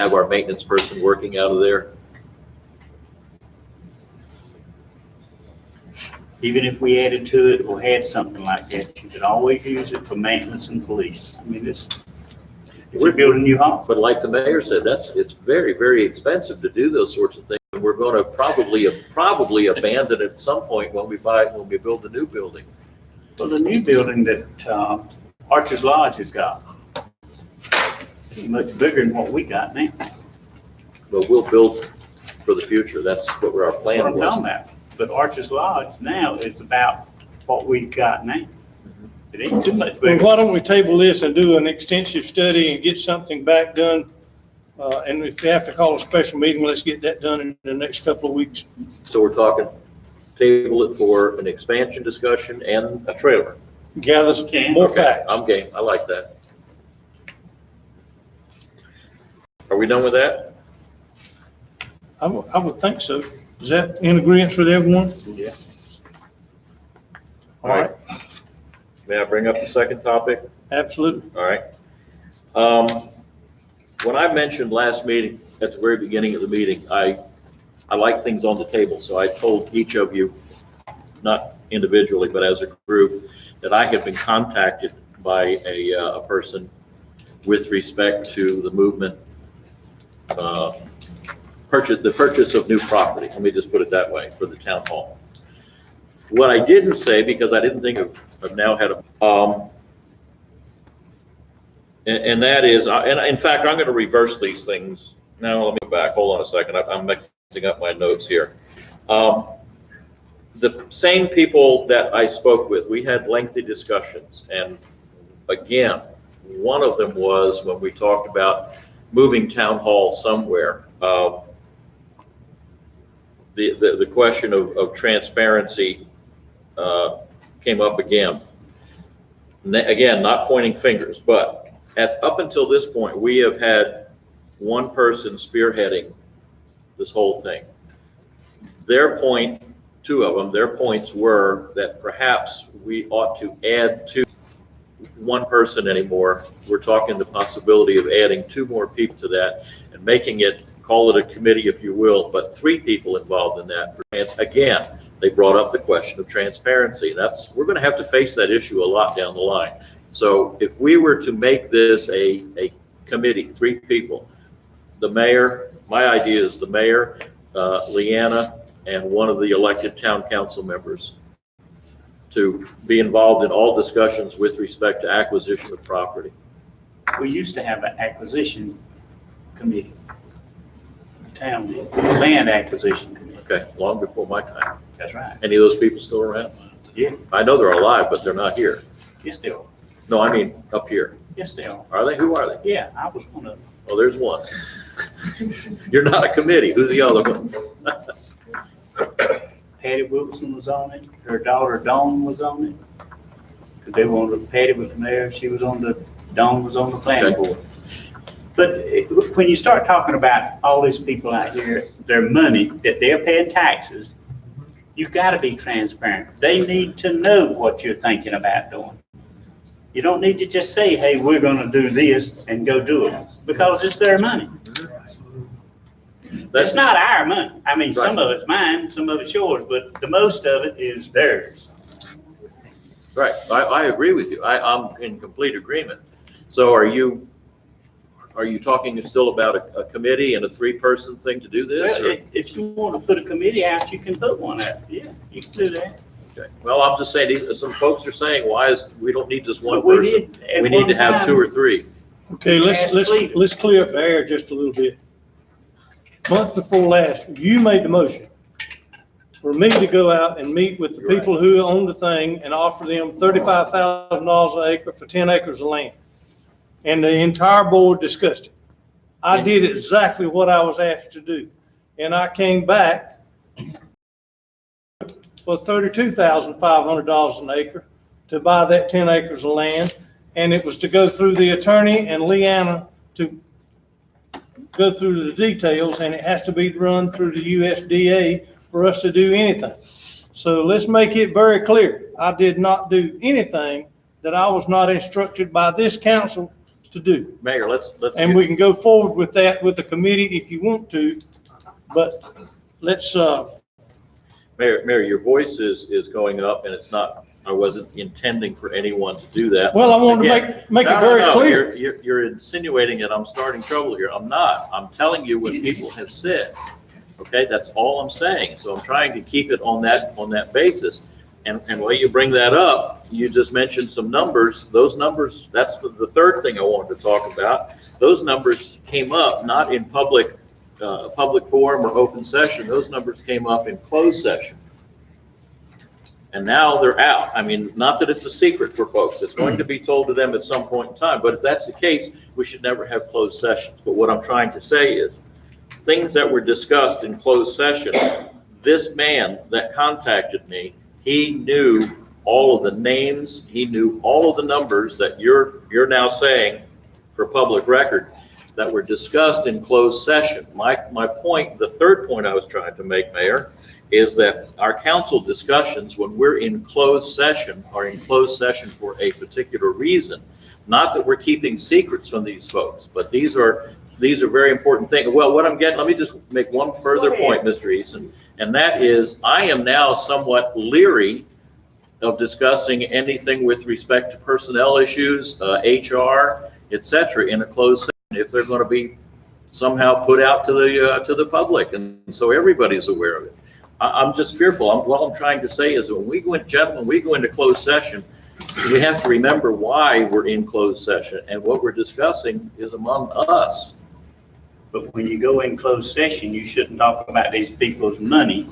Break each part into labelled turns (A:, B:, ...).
A: have our maintenance person working out of there?
B: Even if we added to it or had something like that, you could always use it for maintenance and police. I mean, if we build a new home.
A: But like the mayor said, it's very, very expensive to do those sorts of things. And we're going to probably abandon it at some point when we build a new building.
B: Well, the new building that Archer's Lodge has got is much bigger than what we got now.
A: But we'll build for the future. That's what our
B: That's
A: plan
B: what I'm
A: was.
B: talking about. But Archer's Lodge now is about what we've got now. It ain't too much
C: Well,
B: bigger.
C: why don't we table this and do an extensive study and get something back done? And if we have to call a special meeting, let's get that done in the next couple of weeks.
A: So we're talking table it for an expansion discussion and a trailer.
C: Gather
B: Okay.
C: more
A: Okay,
C: facts.
A: I'm game. I like that. Are we done with that?
C: I would think so. Is that in agreement with everyone?
B: Yeah.
C: All right,
A: May I bring up the second topic?
C: absolutely.
A: All right. When I mentioned last meeting, at the very beginning of the meeting, I like things on the table. So I told each of you, not individually, but as a group, that I had been contacted by a person with respect to the movement, the purchase of new property. Let me just put it that way for the town hall. What I didn't say, because I didn't think of now had a, and that is, and in fact, I'm going to reverse these things. Now, let me go back. Hold on a second. I'm mixing up my notes here. The same people that I spoke with, we had lengthy discussions. And again, one of them was when we talked about moving town hall somewhere. The question of transparency came up again. Again, not pointing fingers, but up until this point, we have had one person spearheading this whole thing. Their point, two of them, their points were that perhaps we ought to add to one person anymore. We're talking the possibility of adding two more people to that and making it, call it a committee if you will, but three people involved in that. And again, they brought up the question of transparency. We're going to have to face that issue a lot down the line. So if we were to make this a committee, three people, the mayor, my idea is the mayor, Leanna, and one of the elected town council members to be involved in all discussions with respect to acquisition of property.
B: We used to have an acquisition committee. Town land acquisition committee.
A: Okay, long before my time.
B: That's right.
A: Any of those people still around?
B: Yeah.
A: I know they're alive, but they're not here.
B: Yes, they are.
A: No, I mean up here.
B: Yes, they are.
A: Are they? Who are they?
B: Yeah, I was one of them.
A: Oh, there's one. You're not a committee. Who's the other one?
B: Patty Wilson was on it. Her daughter Dawn was on it. Because they wanted, Patty was the mayor, she was on Dawn was on the planning
A: Okay.
B: board. But when you start talking about all these people out here, their money, that they're paying taxes, you gotta be transparent. They need to know what you're thinking about doing. You don't need to just say, hey, we're gonna do this and go do it, because it's their money. It's not our money. I mean, some of it's mine, some of it's yours, but the most of it is theirs.
A: Right. I agree with you. I'm in complete agreement. So are you talking still about a committee and a three-person thing to do this?
B: Well, if you want to put a committee out, you can put one out. Yeah, you can do that.
A: Okay. Well, I'm just saying, some folks are saying, we don't need just one
B: But we
A: person.
B: did at
A: We need to
B: one
A: have
B: time.
A: two or three.
C: Okay,
B: Ask Cleta.
C: let's clear up the air just a little bit. Month before last, you made the motion for me to go out and meet with the
A: You're right.
C: people who own the thing and offer them $35,000 an acre for 10 acres of land. And the entire board discussed it. I did exactly what I was asked to do. And I came back for $32,500 an acre to buy that 10 acres of land. And it was to go through the attorney and Leanna to go through the details, and it has to be run through the USDA for us to do anything. So let's make it very clear. I did not do anything that I was not instructed by this council to do.
A: Mayor, let's.
C: And we can go forward with that with the committee if you want to, but let's,
A: Mayor, your voice is going up, and it's not, I wasn't intending for anyone to do that.
C: well, I want to
A: Again,
C: make
A: no,
C: it very
A: no,
C: clear.
A: You're insinuating that I'm starting trouble here. I'm not. I'm telling you what people have said. Okay, that's all I'm saying. So I'm trying to keep it on that basis. And while you bring that up, you just mentioned some numbers. Those numbers, that's the third thing I wanted to talk about. Those numbers came up not in public forum or open session. Those numbers came up in closed session. And now they're out. I mean, not that it's a secret for folks. It's going to be told to them at some point in time. But if that's the case, we should never have closed sessions. But what I'm trying to say is things that were discussed in closed session, this man that contacted me, he knew all of the names. He knew all of the numbers that you're now saying for public record that were discussed in closed session. My point, the third point I was trying to make, Mayor, is that our council discussions, when we're in closed session, are in closed session for a particular reason. Not that we're keeping secrets from these folks, but these are very important things. Well, what I'm getting, let me just make one further point, Mr. Eason, and that is I am now somewhat leery of discussing anything with respect to personnel issues, HR, et cetera, in a closed session if they're going to be somehow put out to the public, and so everybody's aware of it. I'm just fearful. What I'm trying to say is when we go into closed session, we have to remember why we're in closed session, and what we're discussing is among us.
B: But when you go in closed session, you shouldn't talk about these people's money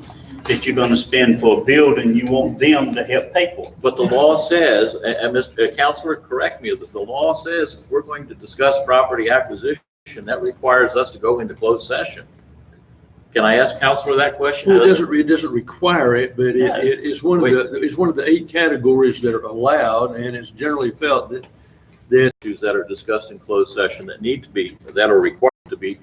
B: that you're gonna spend for a building you want them to help pay for.
A: But the law says, and Mr. Counselor, correct me, that the law says if we're going to discuss property acquisition, that requires us to go into closed session. Can I ask Counselor that question?
D: Well, it doesn't require it, but it is one of the 8 categories that are allowed, and it's generally felt that
A: Issues that are discussed in closed session that are required to be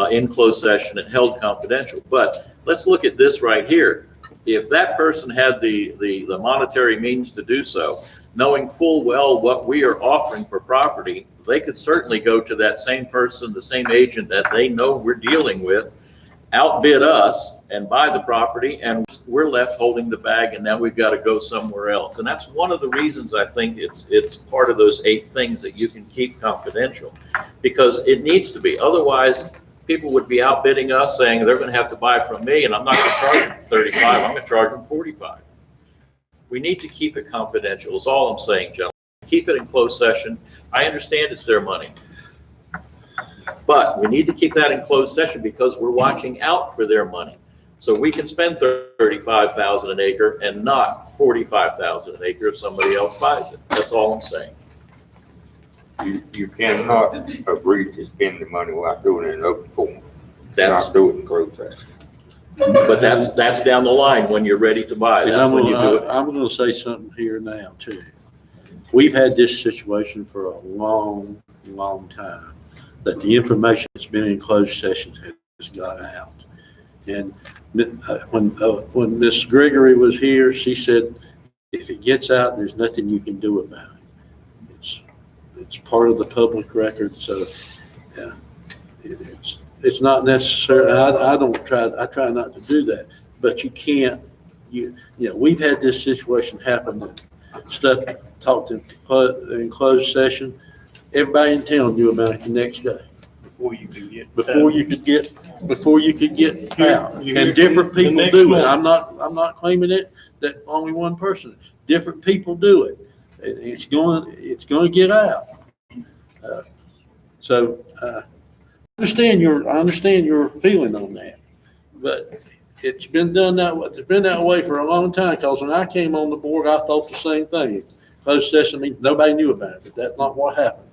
A: in closed session and held confidential. But let's look at this right here. If that person had the monetary means to do so, knowing full well what we are offering for property, they could certainly go to that same person, the same agent that they know we're dealing with, outbid us and buy the property, and we're left holding the bag, and now we've got to go somewhere else. And that's one of the reasons I think it's part of those 8 things that you can keep confidential, because it needs to be. Otherwise, people would be outbidding us, saying they're going to have to buy from me, and I'm not going to charge them 35, I'm going to charge them 45. We need to keep it confidential is all I'm saying, gentlemen. Keep it in closed session. I understand it's their money, but we need to keep that in closed session because we're watching out for their money. So we can spend $35,000 an acre and not $45,000 an acre if somebody else buys it. That's all I'm saying.
E: You cannot agree to spend the money without doing it in open forum.
A: That's,
E: Not do it in closed session.
A: but that's down the line when you're ready to buy.
D: and
A: That's when you do it.
D: I'm going to say something here now too. We've had this situation for a long, long time, that the information that's been in closed sessions has got out. And when Ms. Gregory was here, she said, if it gets out, there's nothing you can do about it. It's part of the public record, so yeah, it's not necessary. I try not to do that, but you can't. We've had this situation happen that stuff talked in closed session. Everybody in town knew about it the next day.
B: Before you could get.
D: Before you could get out,
C: You
D: and different
C: the
D: people
C: next
D: do it.
C: morning.
D: I'm not claiming it that only one person. Different people do it. It's going to get out. I understand your feeling on that, but it's been done that way. It's been that way for a long time. Because when I came on the board, I thought the same thing. Closed session means nobody knew about it, but that's not what happened.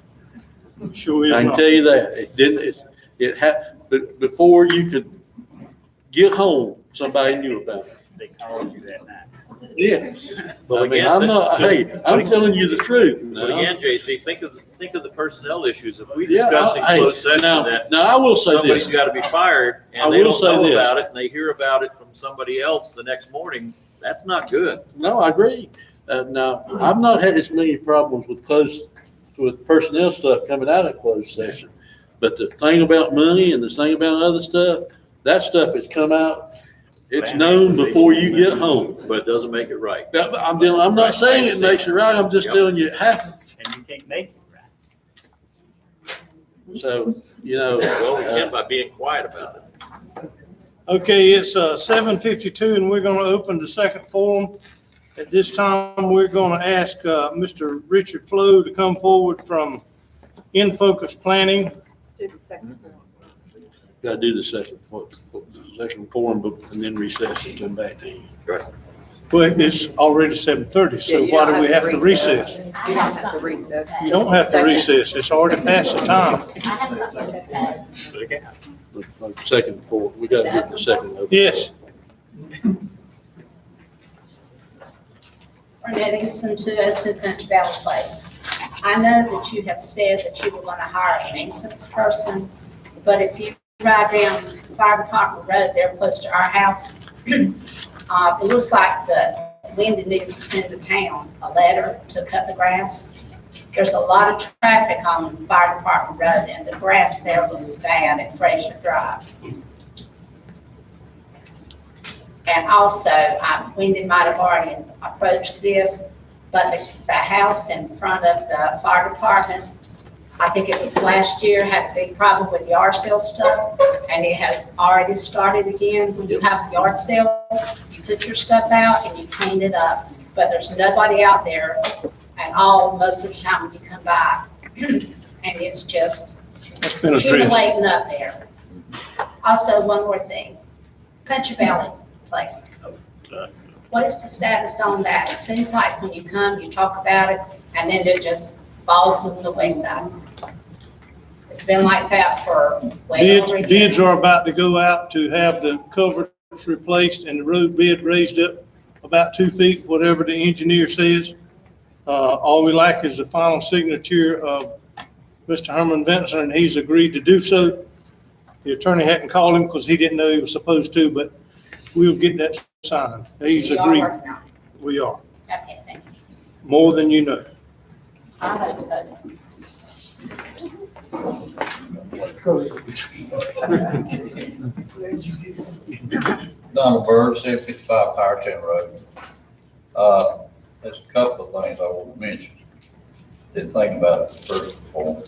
C: Sure is
D: I can
C: not.
D: tell you that it didn't. It happened before you could get home. Somebody knew about it.
B: They called you that night.
D: Yes,
A: Well,
D: I mean,
A: again,
D: I'm not. Hey, I'm telling you the truth.
A: But again, JC, think of the personnel issues. If we
D: Yeah,
A: discuss in closed session
D: now
A: that
D: I will say
A: somebody's
D: this.
A: got to be fired
D: I
A: and they
D: will
A: don't
D: say
A: know
D: this.
A: about it and they hear about it from somebody else the next morning, that's not good.
D: No, I agree. Now, I've not had as many problems with closed with personnel stuff coming out of closed session. But the thing about money and the thing about other stuff, that stuff has come out, it's known before you get home.
A: But it doesn't make it right.
D: I'm not saying it makes it right, I'm just telling you it happens.
B: And you can't make it right.
D: So,
A: Well, we can by being quiet about it.
C: Okay, it's 7:52, and we're going to open the second forum. At this time, we're going to ask Mr. Richard Flo to come forward from In Focus Planning.
D: gotta do the second forum, and then recess and come back to you.
C: Well, it's already 7:30, so why do we have to recess?
F: You don't have to recess.
C: You don't have to recess, it's already past the time.
B: Look out.
D: Second forum, we gotta get the second. open.
C: Yes,
F: Renee Dickinson, 202 Country Valley Place. I know that you have said that you were going to hire a maintenance person, but if you ride down Fire Department Road there close to our house, it looks like the Lindy needs to send to town a letter to cut the grass. There's a lot of traffic on Fire Department Road, and the grass there looks bad at Fraser Drive. And also, Wendy might have already approached this, but the house in front of the fire department, I think it was last year, had a big problem with yard sale stuff, and it has already started again. When you have a yard sale, you put your stuff out and you clean it up, but there's nobody out there at all most of the time when you come by. And it's just
C: that's been addressed.
F: accumulating up there. Also, one more thing, Country Valley Place. What is the status on that? It seems like when you come, you talk about it, and then it just falls on the wayside. It's been like that for way over a year.
C: Bids are about to go out to have the culverts replaced and the road bed raised up about 2 feet, whatever the engineer says. All we like is the final signature of Mr. Herman Vincent, and he's agreed to do so. The attorney hadn't called him because he didn't know he was supposed to, but we'll get that signed. He's
F: You are
C: agreed.
F: working on it.
C: We are,
F: Okay, thank you.
C: more than you know.
F: I hope so.
G: Donald Bird, 755 Powertown Road. There's a couple of things I want to mention. Didn't think about it first before.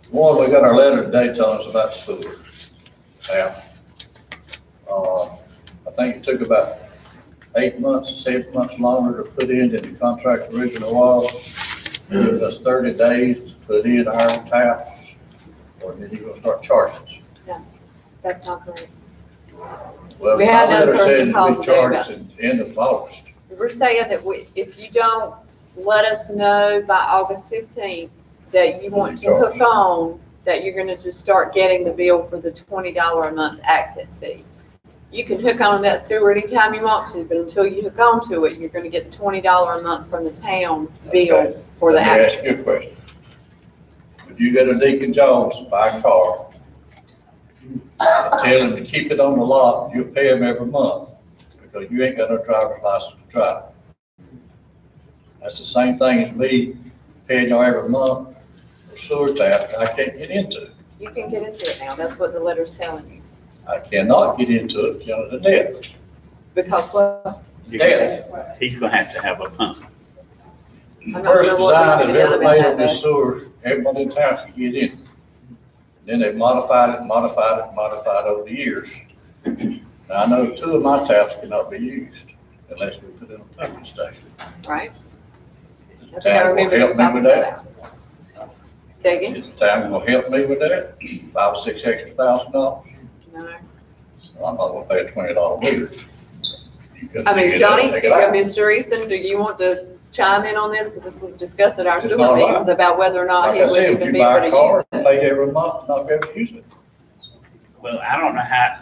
G: One, we got our letter today telling us about sewer. Now, I think it took about 8 months, 7 months longer to put in than the contract originally was. It took us 30 days to put in our taps, or then you're gonna start charging us.
H: That's not correct.
G: Well,
H: We
G: my
H: had another
G: letter said
H: person
G: it'd
H: call
G: be
H: today about
G: charged at the end of August.
H: We're saying that if you don't let us know by August 15th that you want to hook on, that you're gonna just start getting the bill for the $20 a month access fee. You can hook on that sewer anytime you want to, but until you hook on to it, you're gonna get the $20 a month from the town bill
G: Okay.
H: for the
G: Let me ask
H: access.
G: you a question. If you go to Deacon Jones and buy a car, tell him to keep it on the lot, you'll pay him every month, because you ain't got no driver's license to drive. That's the same thing as me paying y'all every month for sewer tap that I can't get into.
H: You can get into it now. That's what the letter's telling you.
G: I cannot get into it because of the debt.
H: Because, well,
B: He's gonna have to have a pump.
H: I'm not
G: First
H: sure what
G: design
H: we can
G: that
H: do
G: ever
H: about
G: made
H: that,
G: on this
H: though.
G: sewer, everybody in town could get in. Then they modified over the years. Now, I know 2 of my taps cannot be used unless we put in a pumping station.
H: Right? I
G: Is
H: think
G: the
H: I
G: town gonna
H: remember you
G: help me
H: talking
G: with
H: about
G: that?
H: that. Say again?
G: Is the town gonna help me with that? $5 or $6 extra thousand dollars?
H: No.
G: Well, I'm not gonna pay a $20 bill. You couldn't
H: I mean,
G: dig it up,
H: Johnny,
G: take it out.
H: Mr. Easton, do you want to chime in on this? Because this was discussed at our
G: It's
H: sewer
G: not right.
H: meetings about whether or not
G: Like
H: he
G: I
H: would
G: said,
H: even
G: would
H: be
G: you buy
H: able
G: a
H: to
G: car
H: use
G: and
H: it.
G: pay every month and not be able to use it?
B: Well, I don't know how,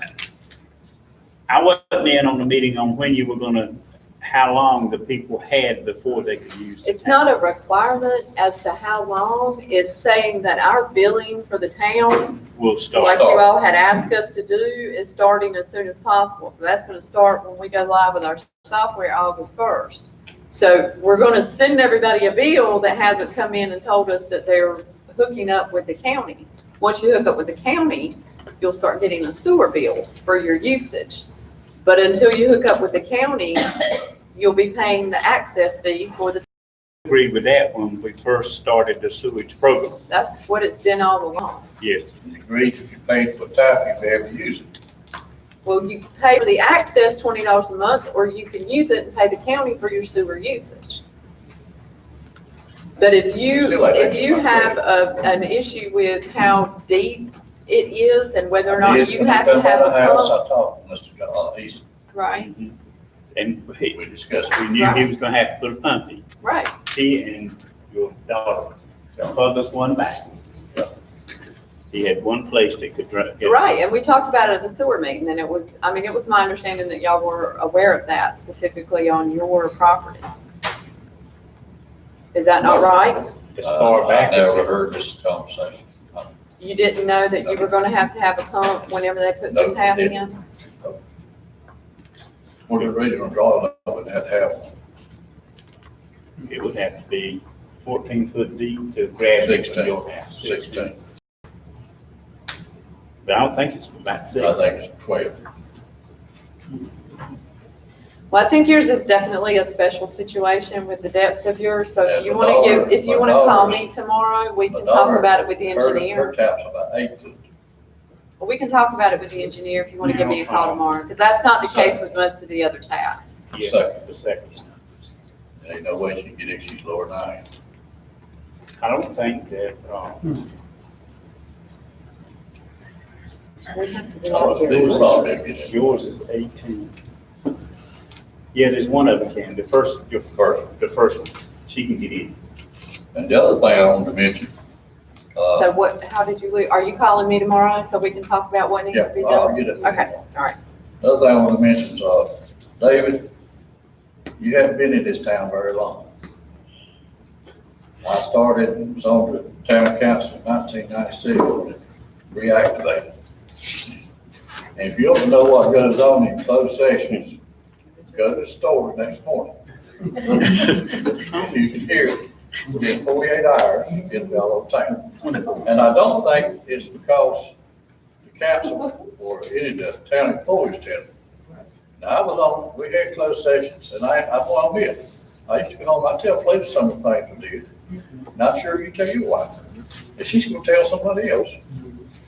B: I wasn't in on the meeting on when you were gonna, how long the people had before they could use it.
H: It's not a requirement as to how long. It's saying that our billing for the town,
B: We'll
H: like
B: start.
H: you all had asked us to do, is starting as soon as possible. So that's going to start when we go live with our software August 1st. So we're gonna send everybody a bill that hasn't come in and told us that they're hooking up with the county. Once you hook up with the county, you'll start getting a sewer bill for your usage. But until you hook up with the county, you'll be paying the access fee for the,
B: Agreed with that when we first started the sewage program.
H: that's what it's been all along.
B: Yes.
G: Agreed, if you paid for tap, you have to use it.
H: Well, you pay for the access $20 a month, or you can use it and pay the county for your sewer usage. But if you have an issue with how deep it is and whether or not you have to have a
G: House,
H: pump,
G: I talked to Mr. East,
H: right,
B: And
G: we discussed.
B: we knew he was gonna have to put a pump in.
H: right.
B: He and your daughter, the furthest one back. He had one place they could get.
H: Right, and we talked about it at the sewer meeting, and it was my understanding that y'all were aware of that specifically on your property. Is that not right?
B: As far back.
G: I never heard this conversation.
H: You didn't know that you were gonna have to have a pump whenever they put the
G: No,
H: tap
G: didn't.
H: in?
G: When the original drawing of it had to have
B: It would have to be 14 foot deep to grab it from your house.
G: 16,
B: But I don't think it's about
G: I
B: 6.
G: think it's 12.
H: Well, I think yours is definitely a special situation with the depth of yours, so
G: Yeah,
H: if you
G: my
H: wanna
G: daughter-
H: if you
G: my
H: wanna call
G: daughter's-
H: me tomorrow, we
G: my
H: can talk
G: daughter-
H: about it with the
G: Her
H: engineer.
G: tap's about 8 foot.
H: Well, we can talk about it with the engineer if you wanna give me a call tomorrow, because that's not the case with most of the other taps.
B: Yeah, the second.
G: There ain't no way she can get it, she's lower than I am.
B: I don't think that,
H: We have to do
G: I was
H: that
G: big
H: here.
G: problem if you did.
B: yours is 18. Yeah, there's one of them can, the first one, she can get in.
G: And the other thing I wanted to mention,
H: So how did you, are you calling me tomorrow so we can talk about what needs
G: yeah,
H: to be
G: I'll
H: done?
G: get it.
H: Okay, all right.
G: Another thing I want to mention is, David, you haven't been in this town very long. I started, was on the town council in 1996 when it reactivated. And if you want to know what goes on in closed sessions, go to the store next morning. You can hear it within 48 hours in the whole town. And I don't think it's because the council or any of the town employees tell me. Now, we had closed sessions, and I will admit, I used to go home, I tell Fleeta some of the things we did. Not sure you tell your wife. If she's gonna tell somebody else,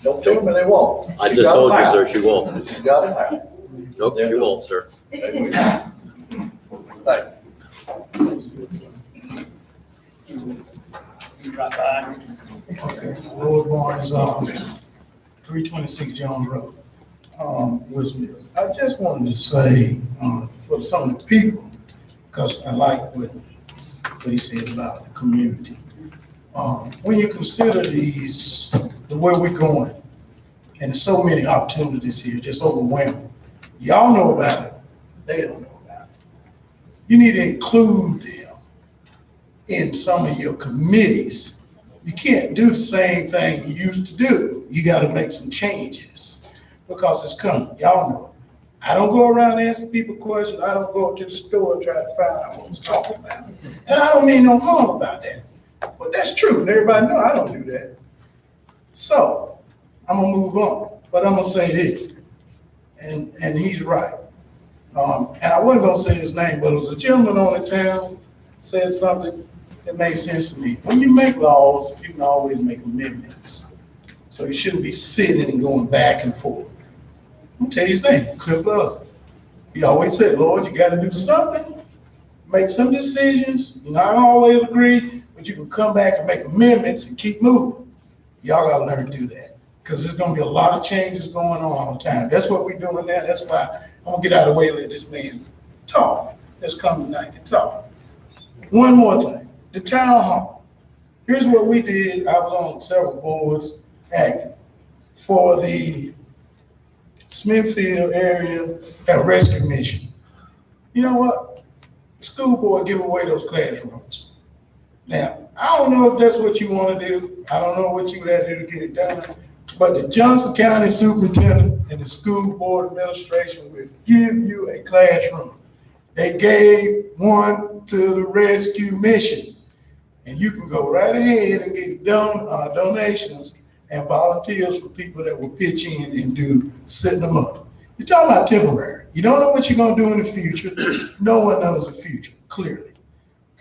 G: don't tell them they won't.
A: I
G: She
A: just
G: got
A: told
G: them
A: you,
G: out.
A: sir, she won't.
G: She got it out.
A: Nope, she won't, sir.
G: Thank
I: Okay, Road Barnes, 326 John Road, West Mills. I just wanted to say, for some of the people, because I like what he said about the community. When you consider the way we're going, and there's so many opportunities here, just overwhelming. Y'all know about it, they don't know about it. You need to include them in some of your committees. You can't do the same thing you used to do. You gotta make some changes because it's coming. Y'all know. I don't go around asking people questions. I don't go to the store and try to find out what was talking about. And I don't mean no harm about that. But that's true, and everybody know I don't do that. So, I'm gonna move on, but I'm gonna say this, and he's right. And I wasn't gonna say his name, but it was a gentleman on the town said something that made sense to me. When you make laws, you can always make amendments. So you shouldn't be sitting and going back and forth. I'm gonna tell you his name, Cliff Lawson. He always said, Lord, you gotta do something, make some decisions. You're not gonna always agree, but you can come back and make amendments and keep moving. Y'all gotta learn to do that, because there's gonna be a lot of changes going on all the time. That's what we're doing now. That's why I'm gonna get out of the way and let this man talk. Let's come tonight to talk. One more thing, the town hall. Here's what we did. I was on several boards active for the Smithfield area rescue mission. You know what? The school board give away those classrooms. Now, I don't know if that's what you want to do. I don't know what you would have to do to get it done. But the Johnson County Superintendent and the school board administration will give you a classroom. They gave one to the rescue mission. And you can go right ahead and get donations and volunteers for people that will pitch in and do setting them up. You're talking about temporary. You don't know what you're gonna do in the future. No one knows the future, clearly.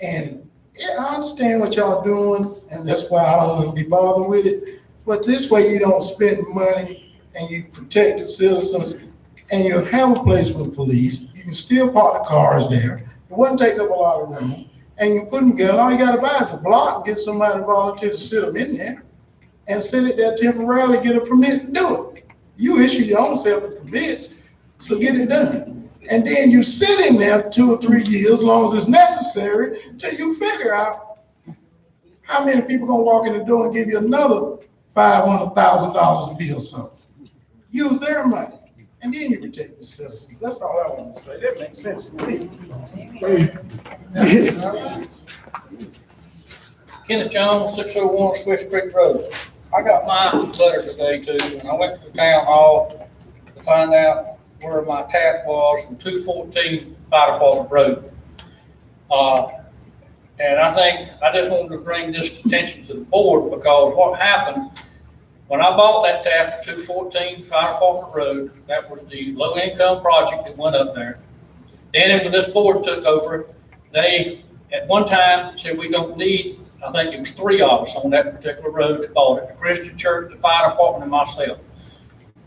I: And yeah, I understand what y'all doing, and that's why I don't wanna be bothered with it. But this way you don't spend money and you protect the citizens and you have a place for the police. You can still park the cars there. It wouldn't take up a lot of room. And you put them together, all you gotta buy is a block and get somebody to volunteer to sit them in there and sit it there temporarily, get a permit to do it. You issue your own self the permits, so get it done. And then you sit in there 2 or 3 years, as long as it's necessary, till you figure out how many people gonna walk in the door and give you another $500,000 to build something. Use their money, and then you protect the citizens. That's all I want to say. That makes sense to me.
J: Kenneth Jones, 601 Swift Creek Road. I got my letter today too, and I went to the town hall to find out where my tap was from 214 Fire Department Road. And I think I just wanted to bring this attention to the board because what happened, when I bought that tap at 214 Fire Department Road, that was the low income project that went up there. Then when this board took over, they at one time said we don't need, I think it was 3 of us on that particular road that bought it, the Christian church, the fire department, and myself.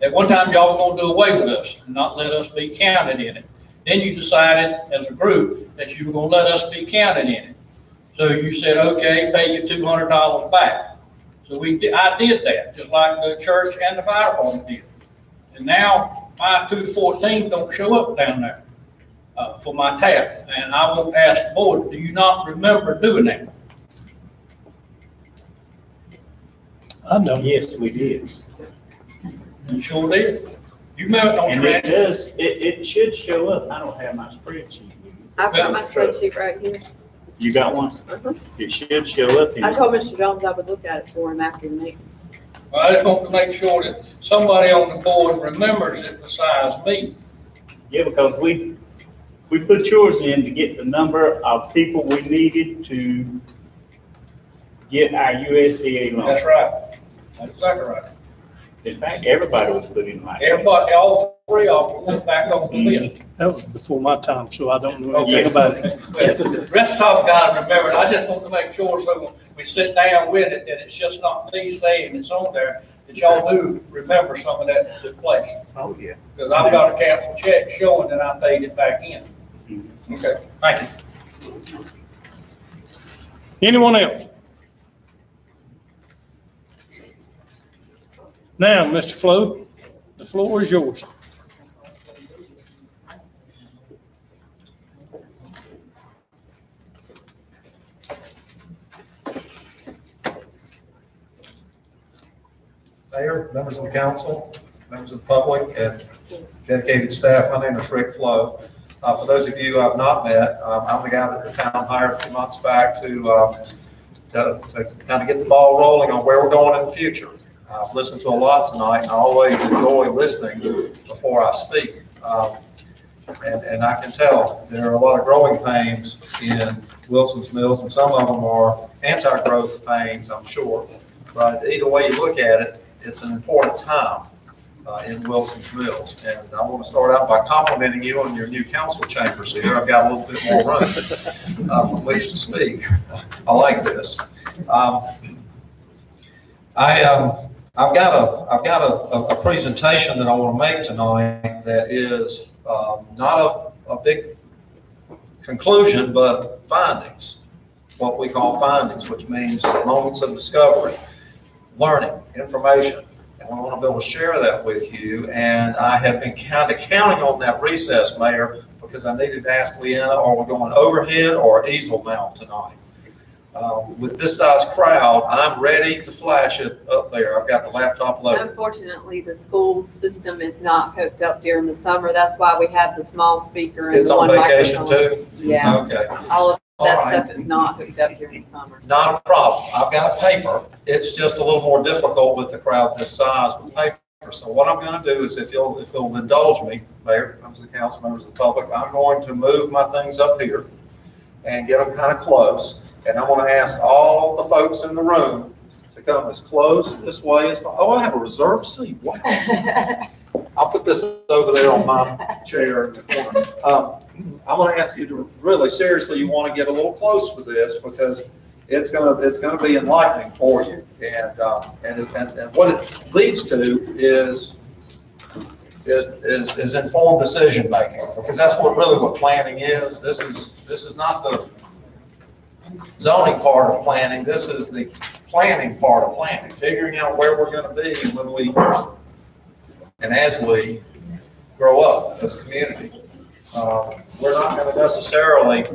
J: At one time, y'all were gonna do away with us and not let us be counted in it. Then you decided as a group that you were gonna let us be counted in it. So you said, okay, pay you $200 back. So I did that, just like the church and the fire department did. And now my 214 don't show up down there for my tap. And I want to ask the board, do you not remember doing that?
C: I know.
B: Yes, we did.
J: You sure did. You remember, don't
B: And
J: you,
B: it
J: Randy?
B: does, it should show up. I don't have my spreadsheet.
H: I've got my spreadsheet right here.
B: You got one?
H: Uh-huh.
B: It should show up.
H: I told Mr. Jones I would look at it for him after the meeting.
J: I just want to make sure that somebody on the board remembers it besides me.
B: Yeah, because we put yours in to get the number of people we needed to get our USDA loan.
J: That's right. That's exactly right.
B: In fact, everybody was put in like that.
J: Everybody, all 3 of them went back on the list.
C: That was before my time, so I don't know anything about it.
J: The rest of them got to remember it. I just want to make sure so when we sit down with it, that it's just not me saying it's on there, that y'all do remember some of that took place.
B: Oh, yeah.
J: Because I've got a cancel check showing that I paid it back in. Okay, thank you.
C: Anyone else? Now, Mr. Flo, the floor is yours.
K: Mayor, members of the council, members of the public, and dedicated staff, my name is Rick Flo. For those of you I've not met, I'm the guy that the town hired a few months back to kind of get the ball rolling on where we're going in the future. I've listened to a lot tonight, and I always enjoy listening before I speak. And I can tell there are a lot of growing pains in Wilson's Mills, and some of them are anti-growth pains, I'm sure. But either way you look at it, it's an important time in Wilson's Mills. And I want to start out by complimenting you on your new council chambers here. I've got a little bit more room from which to speak. I like this. I've got a presentation that I want to make tonight that is not a big conclusion, but findings, what we call findings, which means moments of discovery, learning, information. And we want to be able to share that with you. And I have been kind of counting on that recess, Mayor, because I needed to ask Leanna, are we going overhead or easel mount tonight? With this size crowd, I'm ready to flash it up there. I've got the laptop loaded.
H: Unfortunately, the school system is not hooked up during the summer. That's why we have the small speaker and
K: It's
H: the
K: on
H: one
K: vacation
H: microphone.
K: too?
H: Yeah,
K: Okay.
H: all of that
K: All right.
H: stuff is not hooked up during the summer.
K: Not a problem. I've got paper. It's just a little more difficult with the crowd this size with paper. So what I'm gonna do is if you'll indulge me, Mayor, members of the council, members of the public, I'm going to move my things up here and get them kind of close. And I'm gonna ask all the folks in the room to come as close this way as, oh, I have a reserved seat. Wow. I'll put this over there on my chair in the corner. I'm gonna ask you to really seriously, you wanna get a little close for this because it's gonna be enlightening for you. And what it leads to is informed decision making, because that's what planning is. This is not the zoning part of planning. This is the planning part of planning, figuring out where we're gonna be when we, and as we grow up as a community. We're not gonna necessarily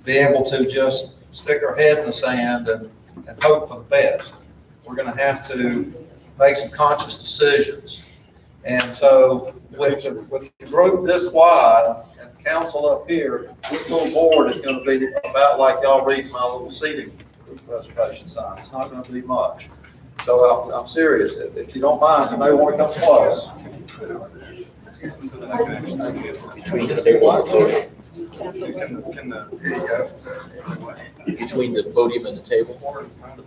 K: be able to just stick our head in the sand and hope for the best. We're gonna have to make some conscious decisions. And so with the group this wide and the council up here, this little board is gonna be about like y'all read my little seating reservation sign. It's not gonna be much. So I'm serious. If you don't mind, you may wanna come close.
A: Between the table and the podium. Between the podium and the table.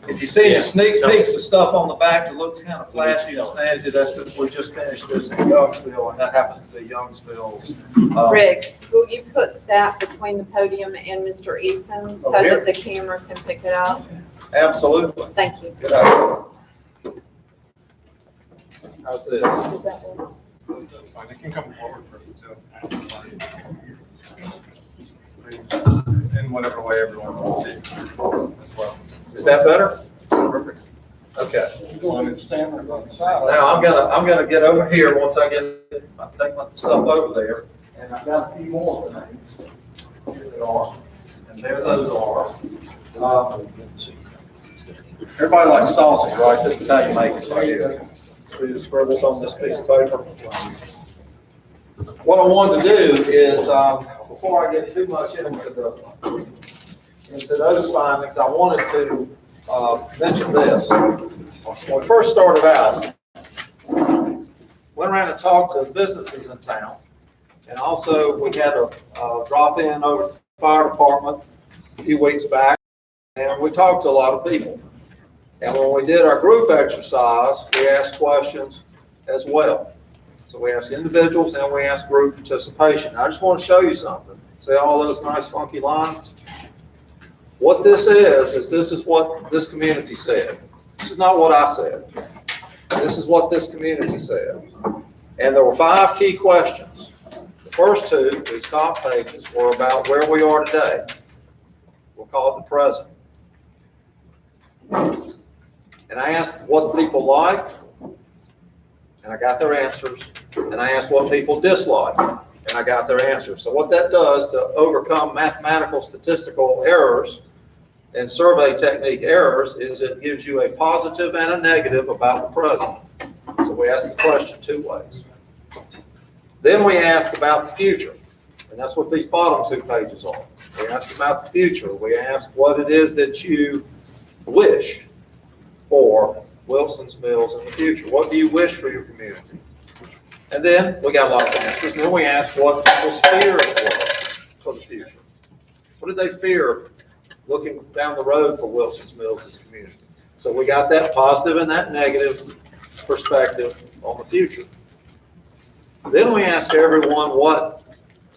K: If you see any sneak peeks of stuff on the back that looks kind of flashy and snazzy, that's because we just finished this in Youngsville, and that happens to be Youngsville's.
H: Rick, will you put that between the podium and Mr. Eason so
K: Over here?
H: that the camera can pick it up?
K: Absolutely.
H: Thank you.
K: Good idea. How's this?
H: Does that work?
L: That's fine, it can come forward for you too. In whatever way everyone wants to see it as well.
K: Is that better? Perfect. Okay.
L: As long as
K: Now I'm gonna get over here once I take my stuff over there, and I've got a few more things. Here they are, and there those are. Everybody likes sausage, right? This is how you make it right here. See the scribbles on this piece of paper? What I wanted to do is, before I get too much into those findings, I wanted to mention this. When we first started out, went around and talked to businesses in town. And also, we had a drop in over at the fire department a few weeks back, and we talked to a lot of people. And when we did our group exercise, we asked questions as well. So we asked individuals and we asked group participation. I just want to show you something. See all those nice funky lines? What this is this is what this community said. This is not what I said. This is what this community said. And there were 5 key questions. The first 2, these top pages, were about where we are today. We'll call it the present. And I asked what people liked, and I got their answers. And I asked what people disliked, and I got their answers. So what that does to overcome mathematical statistical errors and survey technique errors is it gives you a positive and a negative about the present. So we asked the question 2 ways. Then we asked about the future, and that's what these bottom 2 pages are. We asked about the future. We asked what it is that you wish for Wilson's Mills in the future. What do you wish for your community? And then we got a lot of answers. And then we asked what people's fears were for the future. What did they fear looking down the road for Wilson's Mills as a community? So we got that positive and that negative perspective on the future. Then we asked everyone what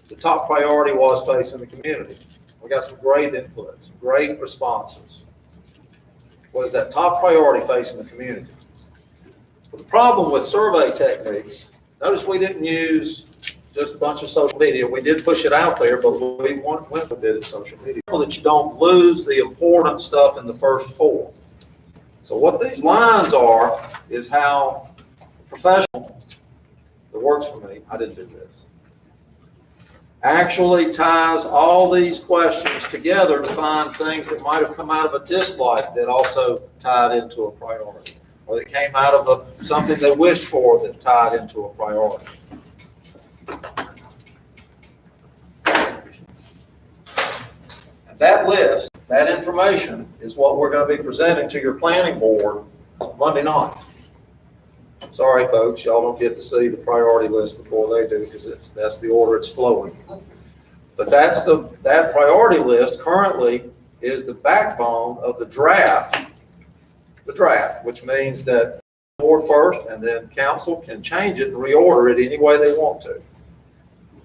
K: the top priority was facing the community. We got some great input, some great responses. What is that top priority facing the community? Well, the problem with survey techniques, notice we didn't use just a bunch of social media. We did push it out there, but we went and did it social media. So that you don't lose the important stuff in the first 4. So what these lines are is how a professional that works for me, I didn't do this, actually ties all these questions together to find things that might have come out of a dislike that also tied into a priority, or that came out of something they wished for that tied into a priority. And that list, that information is what we're going to be presenting to your planning board Monday night. Sorry, folks, y'all don't get to see the priority list before they do, because that's the order it's flowing. But that priority list currently is the backbone of the draft, which means that the board first, and then council can change it and reorder it any way they want to.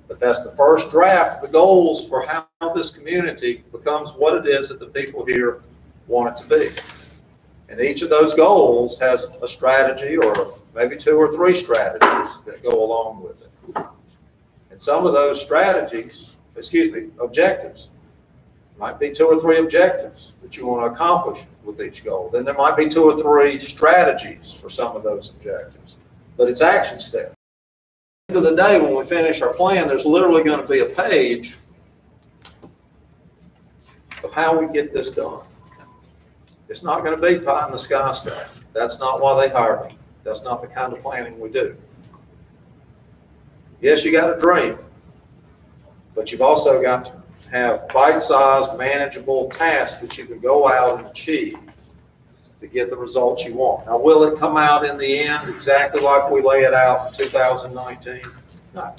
K: But that's the first draft of the goals for how this community becomes what it is that the people here want it to be. And each of those goals has a strategy, or maybe 2 or 3 strategies that go along with it. And some of those objectives, might be 2 or 3 objectives that you want to accomplish with each goal. Then there might be 2 or 3 strategies for some of those objectives, but it's action steps. At the end of the day, when we finish our plan, there's literally going to be a page of how we get this done. It's not going to be pie in the sky stuff. That's not why they hired me. That's not the kind of planning we do. Yes, you got a dream, but you've also got to have bite-sized, manageable tasks that you can go out and achieve to get the results you want. Now, will it come out in the end exactly like we lay it out in 2019? No.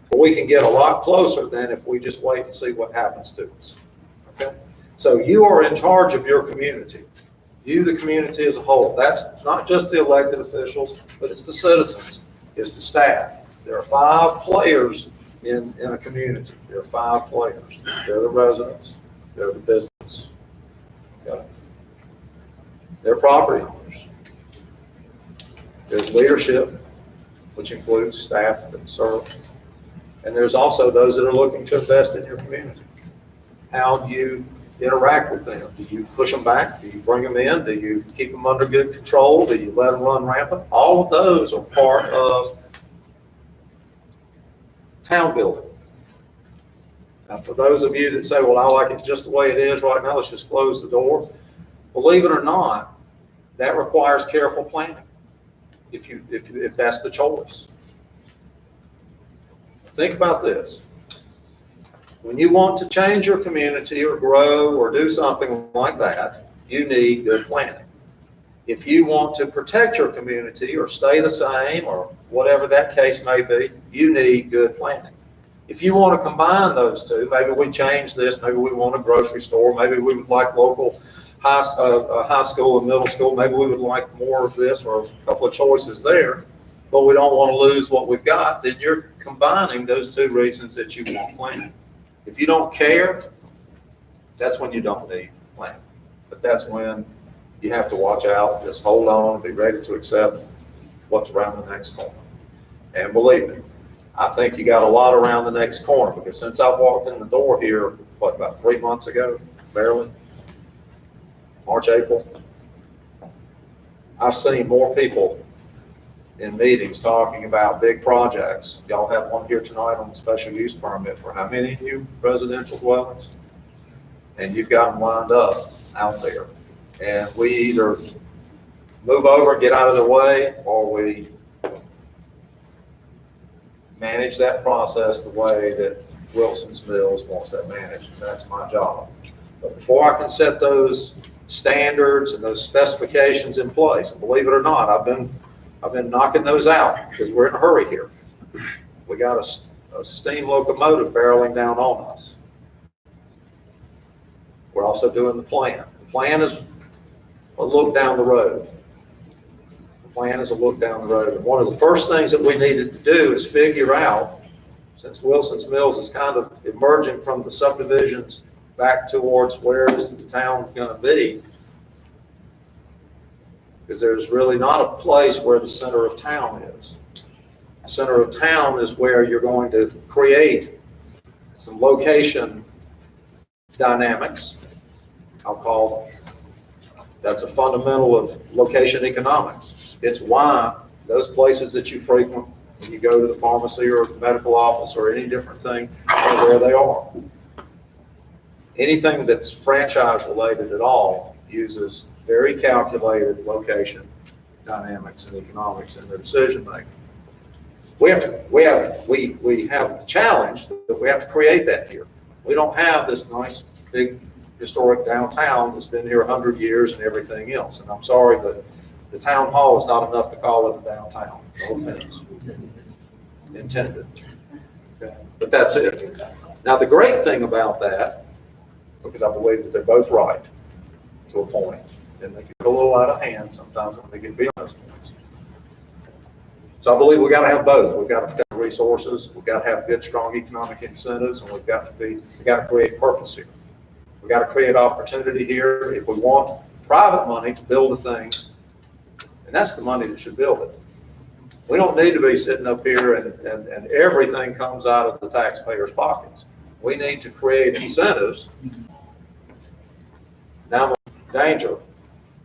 K: But we can get a lot closer than if we just wait and see what happens to us. Okay? So you are in charge of your community. You, the community as a whole. That's not just the elected officials, but it's the citizens, it's the staff. There are 5 players in a community. There are 5 players. They're the residents. They're the business. Okay. They're property owners. There's leadership, which includes staff that serve. And there's also those that are looking to invest in your community. How do you interact with them? Do you push them back? Do you bring them in? Do you keep them under good control? Do you let them run rampant? All of those are part of town building. Now, for those of you that say, well, I like it just the way it is right now, let's just close the door. Believe it or not, that requires careful planning if that's the choice. Think about this. When you want to change your community or grow or do something like that, you need good planning. If you want to protect your community or stay the same or whatever that case may be, you need good planning. If you want to combine those two, maybe we change this, maybe we want a grocery store, maybe we would like local high school and middle school, maybe we would like more of this or a couple of choices there, but we don't want to lose what we've got, then you're combining those 2 reasons that you want planning. If you don't care, that's when you don't need planning. But that's when you have to watch out, just hold on, be ready to accept what's around the next corner. And believe me, I think you got a lot around the next corner, because since I walked in the door here, about 3 months ago, barely, March, April, I've seen more people in meetings talking about big projects. Y'all have one here tonight on the special use permit for how many new residential dwellings? And you've got them lined up out there. And we either move over and get out of their way, or we manage that process the way that Wilson's Mills wants that managed. That's my job. But before I can set those standards and those specifications in place, and believe it or not, I've been knocking those out because we're in a hurry here. We got a steam locomotive barreling down on us. We're also doing the plan. The plan is a look down the road. The plan is a look down the road. And one of the first things that we needed to do is figure out, since Wilson's Mills is kind of emerging from the subdivisions back towards where is the town going to be, because there's really not a place where the center of town is. The center of town is where you're going to create some location dynamics. I'll call that's a fundamental of location economics. It's why those places that you frequent, when you go to the pharmacy or the medical office or any different thing, are where they are. Anything that's franchise related at all uses very calculated location dynamics and economics in their decision making. We have the challenge that we have to create that here. We don't have this nice big historic downtown that's been here 100 years and everything else. And I'm sorry, but the town hall is not enough to call it a downtown. No offense intended. Okay. But that's it. Now, the great thing about that, because I believe that they're both right to a point, and they can get a little out of hand sometimes when they get beyond those points. So I believe we got to have both. We've got to protect resources, we've got to have good, strong economic incentives, and we got to create purpose here. We've got to create opportunity here if we want private money to build the things, and that's the money that should build it. We don't need to be sitting up here and everything comes out of the taxpayers' pockets. We need to create incentives. Now, danger,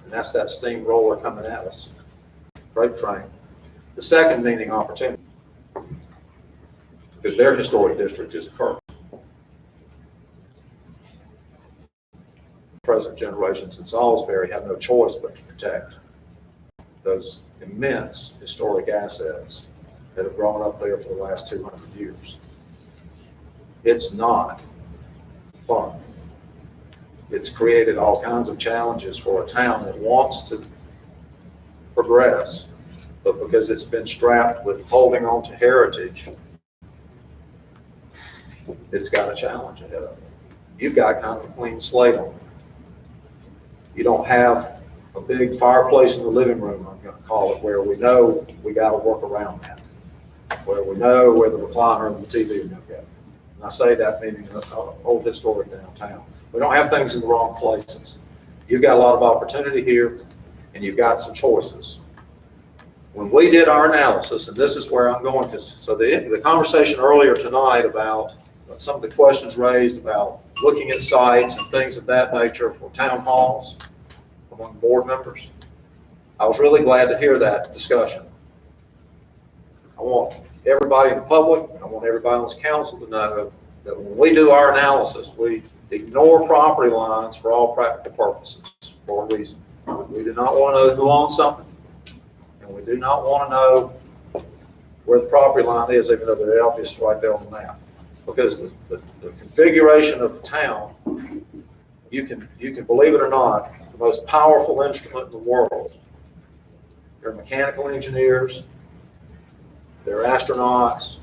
K: and that's that steamroller coming at us, freight train. The second meaning opportunity, because their historic district is a curse. Present generations in Salisbury have no choice but to protect those immense historic assets that have grown up there for the last 200 years. It's not fun. It's created all kinds of challenges for a town that wants to progress, but because it's been strapped with holding on to heritage, it's got a challenge ahead of it. You've got kind of a clean slate on it. You don't have a big fireplace in the living room, I'm going to call it, where we know we got to work around that, where we know where the recliner and the TV are going to go. And I say that meaning an old historic downtown. We don't have things in the wrong places. You've got a lot of opportunity here, and you've got some choices. When we did our analysis, and this is where I'm going, because so the conversation earlier tonight about some of the questions raised about looking at sites and things of that nature for town halls among board members, I was really glad to hear that discussion. I want everybody in the public, I want everybody on this council to know that when we do our analysis, we ignore property lines for all practical purposes for a reason. We do not want to know who owns something, and we do not want to know where the property line is, even though they're obvious right there on the map. Because the configuration of the town, you can believe it or not, the most powerful instrument in the world. They're mechanical engineers, they're astronauts,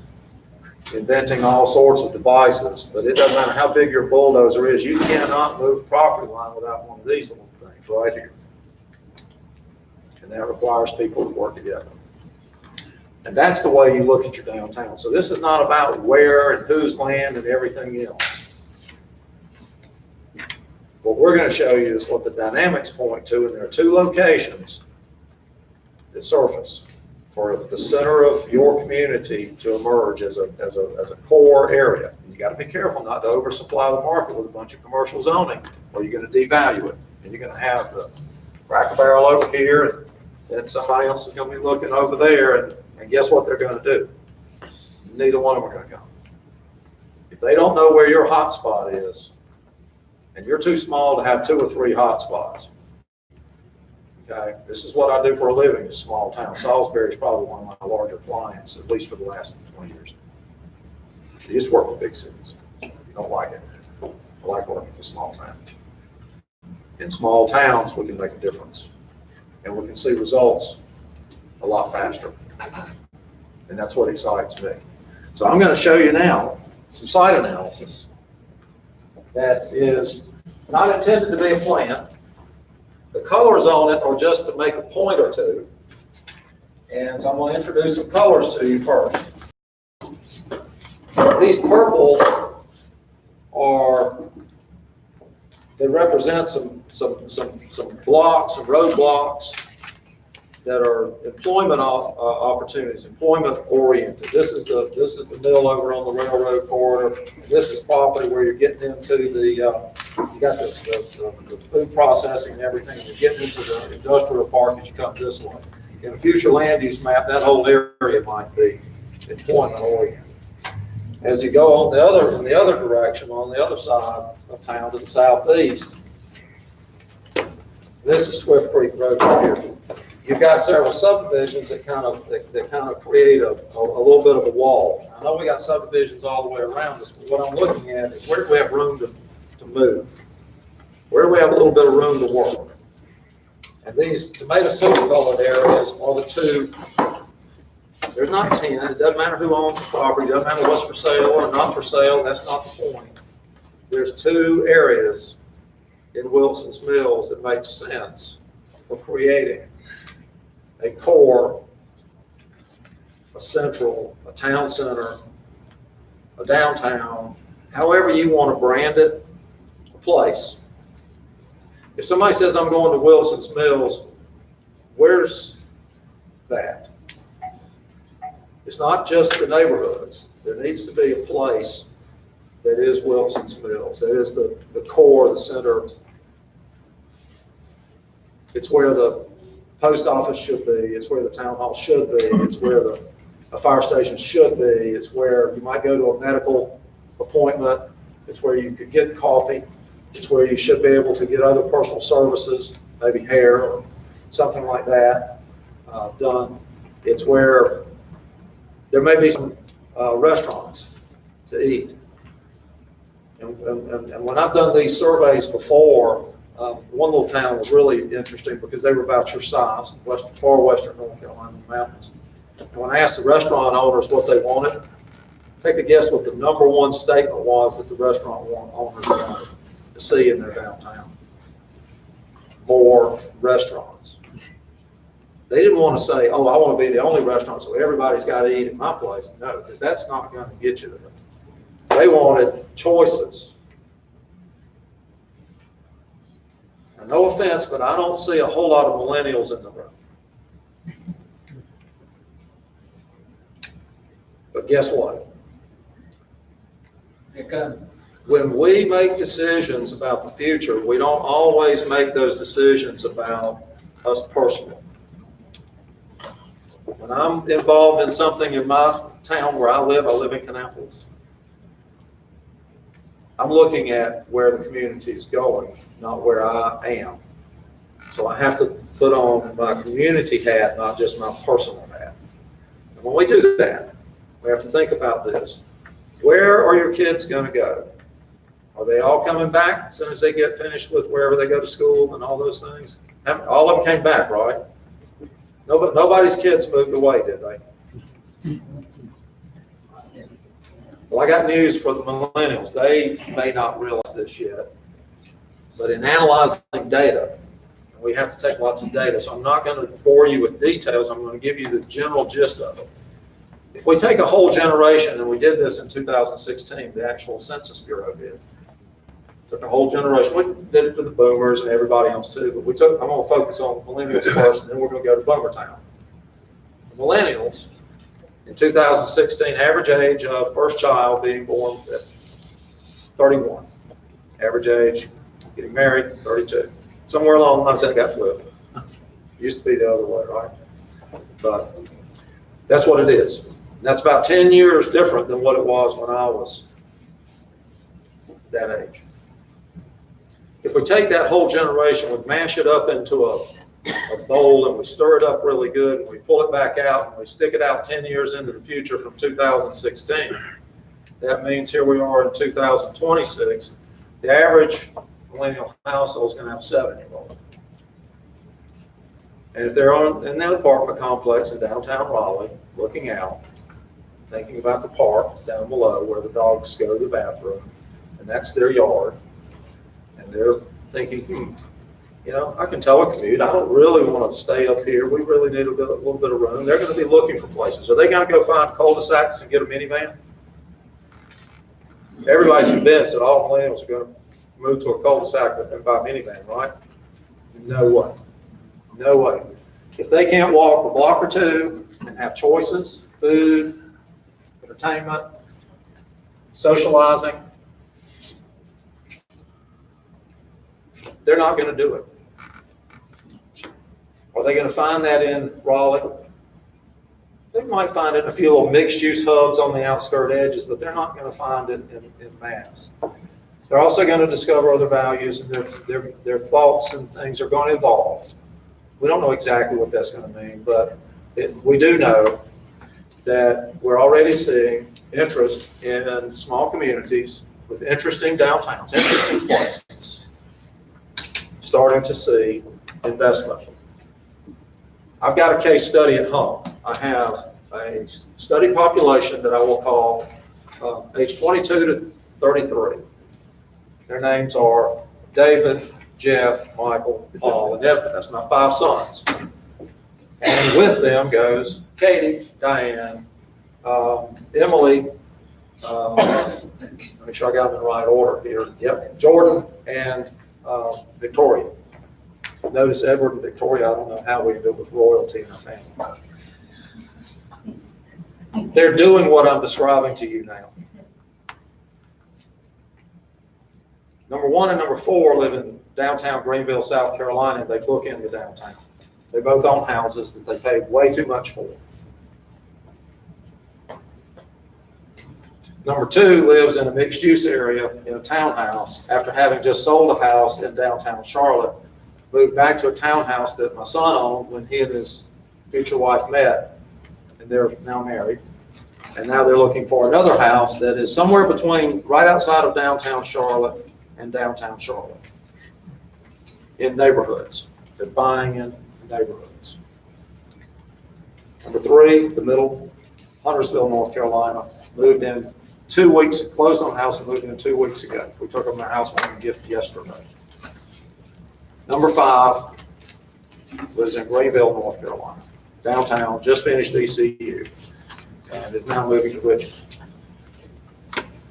K: inventing all sorts of devices, but it doesn't matter how big your bulldozer is, you cannot move the property line without one of these little things right here. And that requires people to work together. And that's the way you look at your downtown. So this is not about where and whose land and everything else. What we're going to show you is what the dynamics point to, and there are two locations that surface for the center of your community to emerge as a core area. And you got to be careful not to oversupply the market with a bunch of commercial zoning, or you're going to devalue it. And you're going to have the Cracker Barrel over here, and then somebody else is going to be looking over there, and guess what they're going to do? Neither one of them are going to come. If they don't know where your hot spot is, and you're too small to have 2 or 3 hot spots, okay? This is what I do for a living, is small town. Salisbury is probably one of my larger clients, at least for the last 20 years. I used to work with big cities. You don't like it. I like working for small towns. In small towns, we can make a difference, and we can see results a lot faster. And that's what excites me. So I'm going to show you now some site analysis that is not intended to be a plan. The colors on it are just to make a point or two. And so I'm going to introduce some colors to you first. These purples they represent some blocks, some road blocks that are employment opportunities, employment oriented. This is the mill over on the railroad corridor. This is property where you're getting into you got the food processing and everything. You're getting into the industrial park as you come this way. In a future land use map, that whole area might be employment oriented. As you go in the other direction, on the other side of town to the southeast, this is Swift Creek Road right here. You've got several subdivisions that kind of create a little bit of a wall. I know we got subdivisions all the way around us, but what I'm looking at is where do we have room to move? Where do we have a little bit of room to work? And these tomato silver colored areas are the two. There's not 10. It doesn't matter who owns the property. It doesn't matter what's for sale or not for sale. That's not the point. There's two areas in Wilson's Mills that make sense for creating a core, a central, a town center, a downtown, however you want to brand it, a place. If somebody says, I'm going to Wilson's Mills, where's that? It's not just the neighborhoods. There needs to be a place that is Wilson's Mills. That is the core, the center. It's where the post office should be. It's where the town hall should be. It's where a fire station should be. It's where you might go to a medical appointment. It's where you could get coffee. It's where you should be able to get other personal services, maybe hair or something like that done. It's where there may be some restaurants to eat. And when I've done these surveys before, one little town was really interesting because they were about your size, far western North Carolina mountains. And when I asked the restaurant owners what they wanted, take a guess what the number one statement was that the restaurant owners wanted to see in their downtown. More restaurants. They didn't want to say, oh, I want to be the only restaurant, so everybody's got to eat at my place. No, because that's not going to get you there. They wanted choices. And no offense, but I don't see a whole lot of millennials in the room. But guess what? When we make decisions about the future, we don't always make those decisions about us personally. When I'm involved in something in my town where I live in Kannapolis, I'm looking at where the community is going, not where I am. So I have to put on my community hat, not just my personal hat. And when we do that, we have to think about this. Where are your kids going to go? Are they all coming back as soon as they get finished with wherever they go to school and all those things? All of them came back, right? Nobody's kids moved away, did they? Well, I got news for the millennials. They may not realize this yet, but in analyzing data, we have to take lots of data, so I'm not going to bore you with details. I'm going to give you the general gist of it. If we take a whole generation, and we did this in 2016, the actual Census Bureau did, took a whole generation. We did it to the boomers and everybody else too, but I'm going to focus on millennials first, and then we're going to go to Boomer Town. The millennials, in 2016, average age of first child being born at 31. Average age getting married, 32. Somewhere along the lines that got flipped. Used to be the other way, right? But that's what it is. And that's about 10 years different than what it was when I was that age. If we take that whole generation, we mash it up into a bowl and we stir it up really good and we pull it back out and we stick it out 10 years into the future from 2016. That means here we are in 2026. The average millennial household is going to have a 7-year-old. And if they're in that apartment complex in downtown Raleigh, looking out, thinking about the park down below where the dogs go to the bathroom, and that's their yard, and they're thinking, you know, I can telecommute. I don't really want to stay up here. We really need a little bit of room. They're going to be looking for places. Are they going to go find cul-de-sacs and get a minivan? Everybody's convinced that all millennials are going to move to a cul-de-sac and buy a minivan, right? No way. No way. If they can't walk a block or two and have choices, food, entertainment, socializing, they're not going to do it. Are they going to find that in Raleigh? They might find it in a few little mixed-use hubs on the outskirt edges, but they're not going to find it in mass. They're also going to discover other values, and their thoughts and things are going to evolve. We don't know exactly what that's going to mean, but we do know that we're already seeing interest in small communities with interesting downtowns, interesting places. starting to see investment. I've got a case study at home. I have a study population that I will call age 22 to 33. Their names are David, Jeff, Michael, Paul, and Evan. That's my 5 sons. And with them goes Katie, Diane, Emily, make sure I got them in the right order here. Yep, Jordan and Victoria. Notice Edward and Victoria, I don't know how we ended up with royalty in our family. They're doing what I'm describing to you now. Number 1 and number 4 live in downtown Greenville, South Carolina, and they book in the downtown. They both own houses that they paid way too much for. Number 2 lives in a mixed-use area in a townhouse after having just sold a house in downtown Charlotte, moved back to a townhouse that my son owned when he and his future wife met, and they're now married. And now they're looking for another house that is somewhere between right outside of downtown Charlotte and downtown Charlotte in neighborhoods. They're buying in neighborhoods. Number 3, the middle, Huntersville, North Carolina, moved in 2 weeks, closed on the house and moved in 2 weeks ago. We took them their housewarming gift yesterday. Number 5 lives in Greenville, North Carolina, downtown, just finished ECU, and is now moving to Richmond.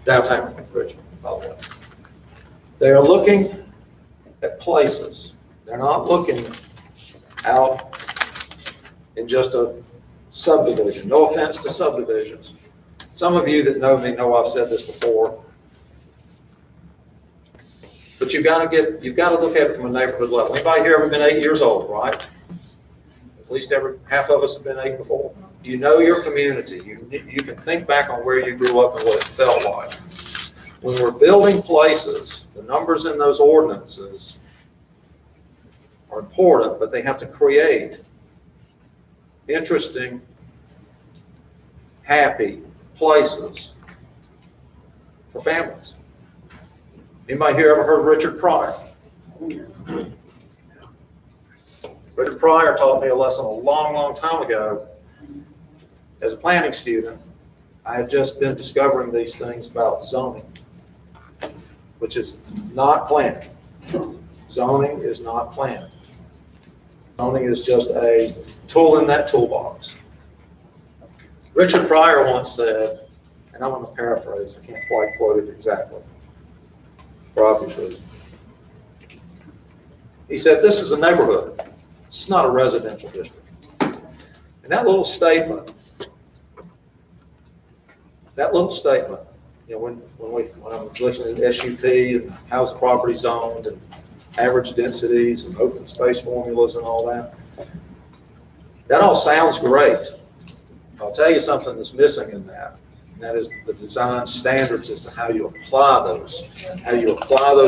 K: Downtown Richmond, by the way. They're looking at places. They're not looking out in just a subdivision. No offense to subdivisions. Some of you that know me know I've said this before. But you've got to look at it from a neighborhood level. Anybody here ever been 8 years old, right? At least half of us have been 8 before. You know your community. You can think back on where you grew up and what it felt like. When we're building places, the numbers in those ordinances are important, but they have to create interesting, happy places for families. Anybody here ever heard of Richard Pryor? Richard Pryor taught me a lesson a long, long time ago. As a planning student, I had just been discovering these things about zoning, which is not planning. Zoning is not planning. Zoning is just a tool in that toolbox. Richard Pryor once said, and I'm going to paraphrase, I can't quite quote it exactly, for obvious reasons. He said, this is a neighborhood. It's not a residential district. And that little statement, you know, when I was looking at SUP and how's the property zoned and average densities and open space formulas and all that, that all sounds great. I'll tell you something that's missing in that, and that is the design standards as to how you apply those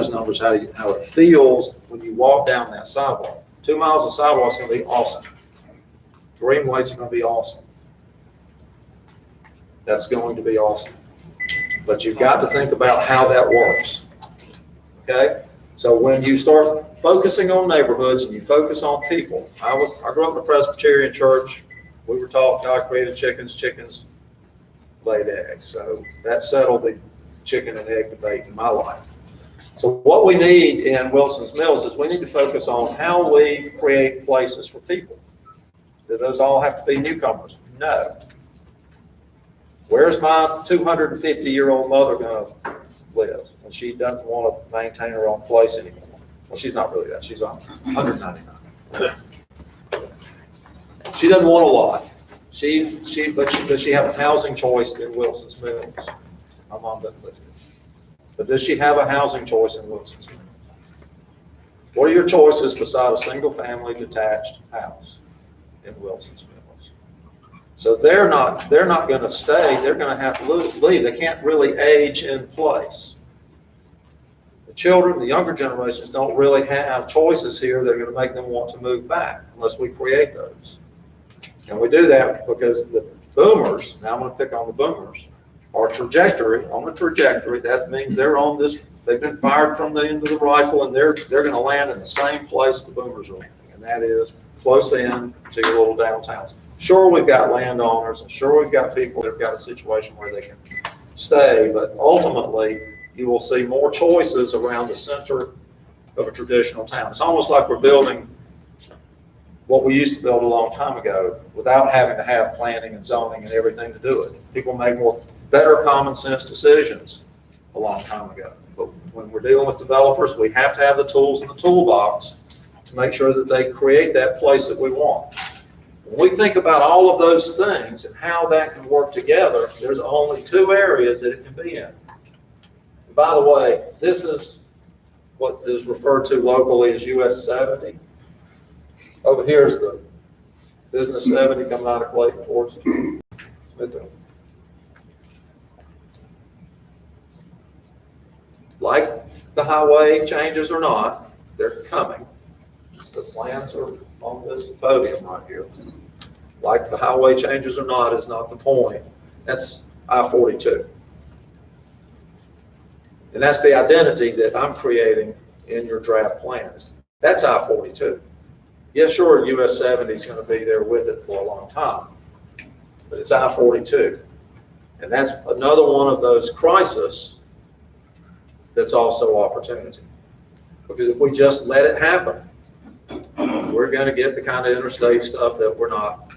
K: numbers, how it feels when you walk down that sidewalk. 2 miles of sidewalk is going to be awesome. Greenways are going to be awesome. That's going to be awesome. But you've got to think about how that works. Okay? So when you start focusing on neighborhoods and you focus on people, I grew up in a Presbyterian church. We were taught God created chickens, chickens laid eggs. So that settled the chicken and egg debate in my life. So what we need in Wilson's Mills is we need to focus on how we create places for people. Do those all have to be newcomers? No. Where's my 250-year-old mother going to live when she doesn't want to maintain her own place anymore? Well, she's not really that. She's on 199. She doesn't want a lot. Does she have a housing choice in Wilson's Mills? My mom doesn't live here. But does she have a housing choice in Wilson's Mills? What are your choices beside a single-family detached house in Wilson's Mills? So they're not going to stay. They're going to have to leave. They can't really age in place. The children, the younger generations, don't really have choices here that are going to make them want to move back unless we create those. And we do that because the boomers, now I'm going to pick on the boomers, are on a trajectory. That means they're on this they've been fired from the end of the rifle, and they're gonna land in the same place the boomers are landing, and that is close in to your little downtowns. Sure, we've got landowners, and sure, we've got people that have got a situation where they can stay, but ultimately, you will see more choices around the center of a traditional town. It's almost like we're building what we used to build a long time ago without having to have planning and zoning and everything to do it. People make better common sense decisions a long time ago. But when we're dealing with developers, we have to have the tools in the toolbox to make sure that they create that place that we want. When we think about all of those things and how that can work together, there's only two areas that it can be in. And by the way, this is what is referred to locally as US 70. Over here is the business 70 coming out of Clayton towards Smithfield. Like the highway changes or not, they're coming. The plans are on this podium right here. Like the highway changes or not is not the point. That's I-42. And that's the identity that I'm creating in your draft plans. That's I-42. Yeah, sure, US 70 is going to be there with it for a long time, but it's I-42. And that's another one of those crises that's also opportunity. Because if we just let it happen, we're going to get the kind of interstate stuff that we're not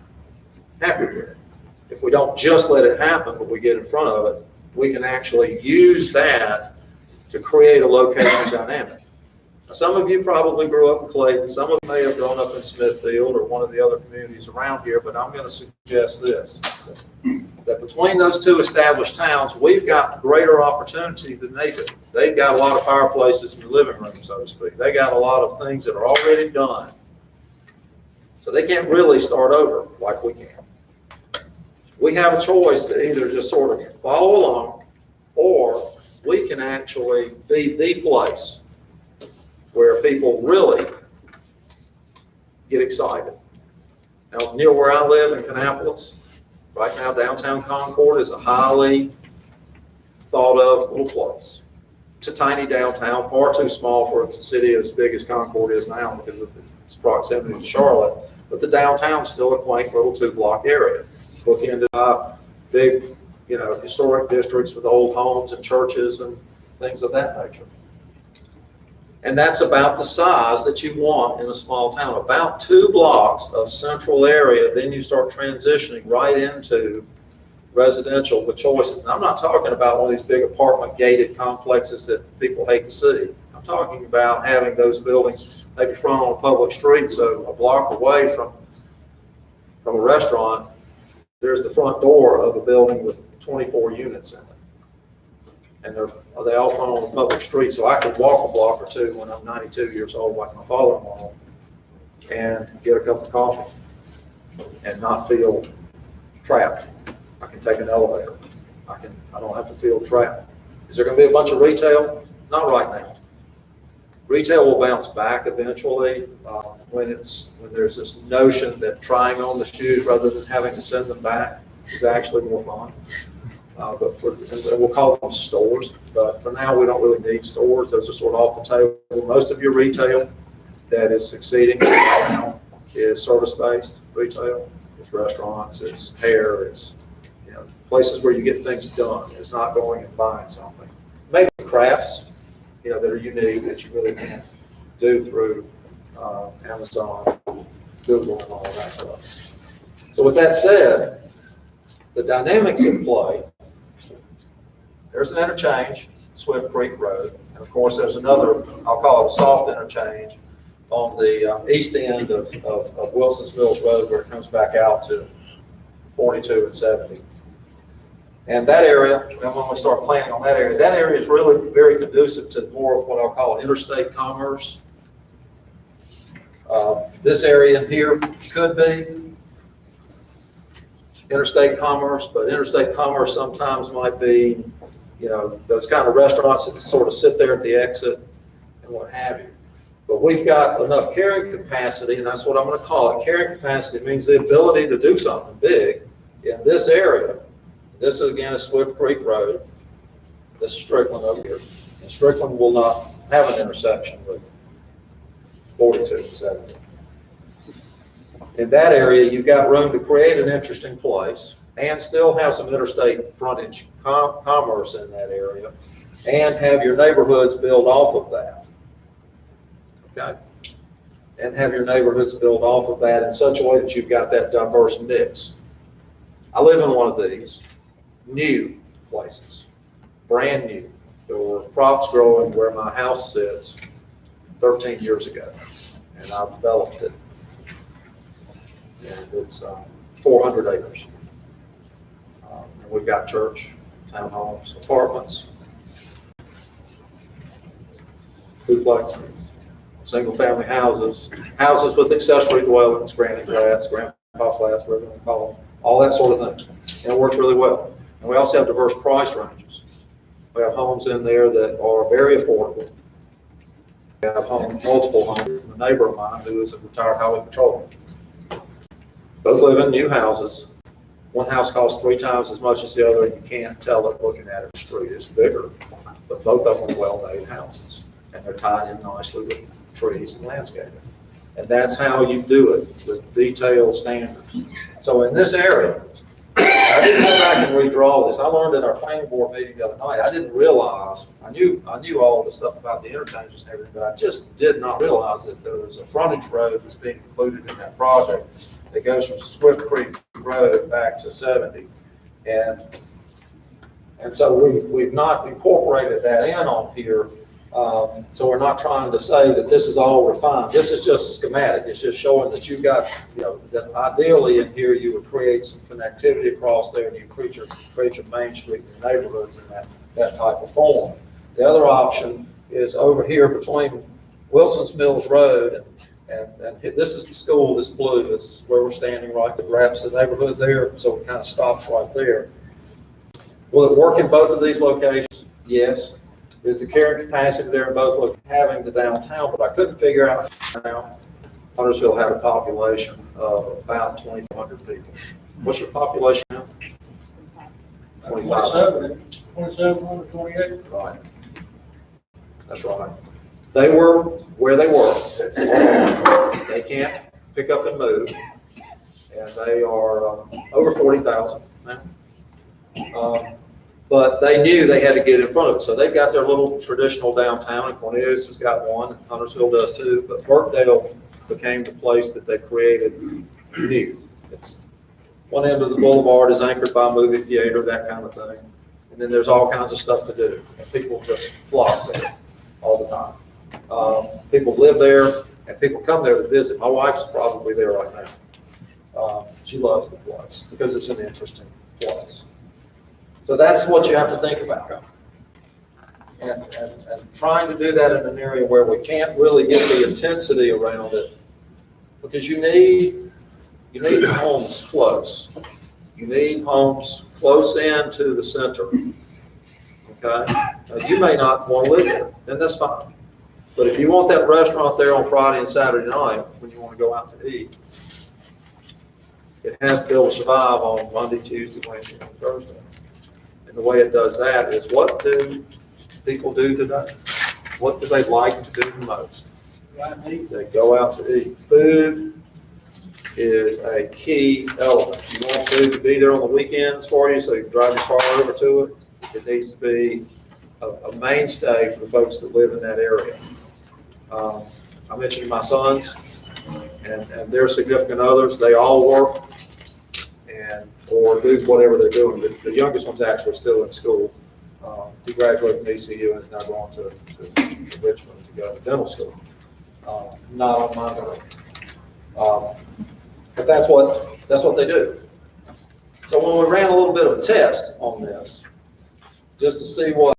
K: happy with. If we don't just let it happen, but we get in front of it, we can actually use that to create a location dynamic. Now, some of you probably grew up in Clayton. Some of you may have grown up in Smithfield or one of the other communities around here, but I'm going to suggest this, that between those two established towns, we've got greater opportunity than they do. They've got a lot of fireplaces in the living room, so to speak. They got a lot of things that are already done. So they can't really start over like we can. We have a choice to either just sort of follow along, or we can actually be the place where people really get excited. Now, near where I live in Kannapolis, right now downtown Concord is a highly thought of little place. It's a tiny downtown, far too small for a city as big as Concord is now because of its proximity to Charlotte. But the downtown's still a quaint little 2-block area, bookended by big, historic districts with old homes and churches and things of that nature. And that's about the size that you want in a small town, about 2 blocks of central area. Then you start transitioning right into residential with choices. And I'm not talking about one of these big apartment gated complexes that people hate to see. I'm talking about having those buildings maybe front on a public street, so a block away from a restaurant, there's the front door of a building with 24 units in it. And they all front on a public street, so I could walk a block or two when I'm 92 years old, like my father-in-law, and get a cup of coffee and not feel trapped. I can take an elevator. I don't have to feel trapped. Is there going to be a bunch of retail? Not right now. Retail will bounce back eventually when there's this notion that trying on the shoes rather than having to send them back is actually more fun. But we'll call them stores. But for now, we don't really need stores. Those are sort of off the table. Most of your retail that is succeeding right now is service-based retail. It's restaurants, it's hair, it's places where you get things done. It's not going and buying something. Maybe crafts, that are unique that you really can't do through Amazon, Google, and all of that stuff. So with that said, the dynamics at play, there's an interchange, Swift Creek Road, and of course there's another, I'll call it a soft interchange, on the east end of Wilson's Mills Road where it comes back out to 42 and 70. And that area, when we start planning on that area is really very conducive to more of what I'll call interstate commerce. This area in here could be interstate commerce, but interstate commerce sometimes might be, those kind of restaurants that sort of sit there at the exit and what have you. But we've got enough carrying capacity, and that's what I'm going to call it. Carrying capacity means the ability to do something big in this area. This again is Swift Creek Road. This is Strickland over here. And Strickland will not have an intersection with 42 and 70. In that area, you've got room to create an interesting place and still have some interstate frontage commerce in that area and have your neighborhoods build off of that. Okay? And have your neighborhoods build off of that in such a way that you've got that diverse mix. I live in one of these new places, brand new. There were crops growing where my house sits 13 years ago, and I developed it. And it's 400 acres. And we've got church, townhomes, apartments, duplexes, single-family houses, houses with accessory dwellings, granny flats, grandpa flats, whatever you want to call them, all that sort of thing. And it works really well. And we also have diverse price ranges. We have homes in there that are very affordable. We have multiple homes. A neighbor of mine who is a retired highway patrolman. Both live in new houses. One house costs 3 times as much as the other, and you can't tell it looking at it in the street. It's bigger, but both of them are well-made houses. And they're tied in nicely with trees and landscaping. And that's how you do it, with detailed standards. So in this area, I didn't go back and redraw this. I learned at our planning board meeting the other night, I didn't realize, I knew all the stuff about the interchanges and everything, but I just did not realize that there was a frontage road that's being included in that project that goes from Swift Creek Road back to 70. And so we've not incorporated that in on here. So we're not trying to say that this is all refined. This is just schematic. It's just showing that you've got, that ideally in here you would create some connectivity across there and you create your main street and neighborhoods in that type of form. The other option is over here between Wilson's Mills Road and this is the school, this blue, this is where we're standing right, that wraps the neighborhood there. So it kind of stops right there. Will it work in both of these locations? Yes. Is the carrying capacity there in both having the downtown, but I couldn't figure out how Huntersville had a population of about 2,400 people. What's your population now? 2,500.
J: 2,728.
K: Right. That's right. They were where they were. They can't pick up and move, and they are over 40,000 now. But they knew they had to get in front of it. So they've got their little traditional downtown, and Cornelius has got one, and Huntersville does too. But Burkdale became the place that they created new. It's one end of the boulevard is anchored by a movie theater, that kind of thing. And then there's all kinds of stuff to do. And people just flock there all the time. People live there, and people come there to visit. My wife's probably there right now. She loves the place because it's an interesting place. So that's what you have to think about. And trying to do that in an area where we can't really get the intensity around it, because you need homes close. You need homes close in to the center. Okay? Now, you may not want to live there, then that's fine. But if you want that restaurant there on Friday and Saturday night when you want to go out to eat, it has to be able to survive on Monday, Tuesday, Wednesday, and Thursday. And the way it does that is, what do people do today? What do they like to do the most? They go out to eat. Food is a key element. You want food to be there on the weekends for you, so you can drive your car over to it. It needs to be a mainstay for the folks that live in that area. I mentioned my sons and their significant others. They all work or do whatever they're doing. The youngest one's actually still in school. He graduated from ECU and is now going to Richmond to go to dental school. Not on my mind. But that's what they do. So when we ran a little bit of a test on this, just to see what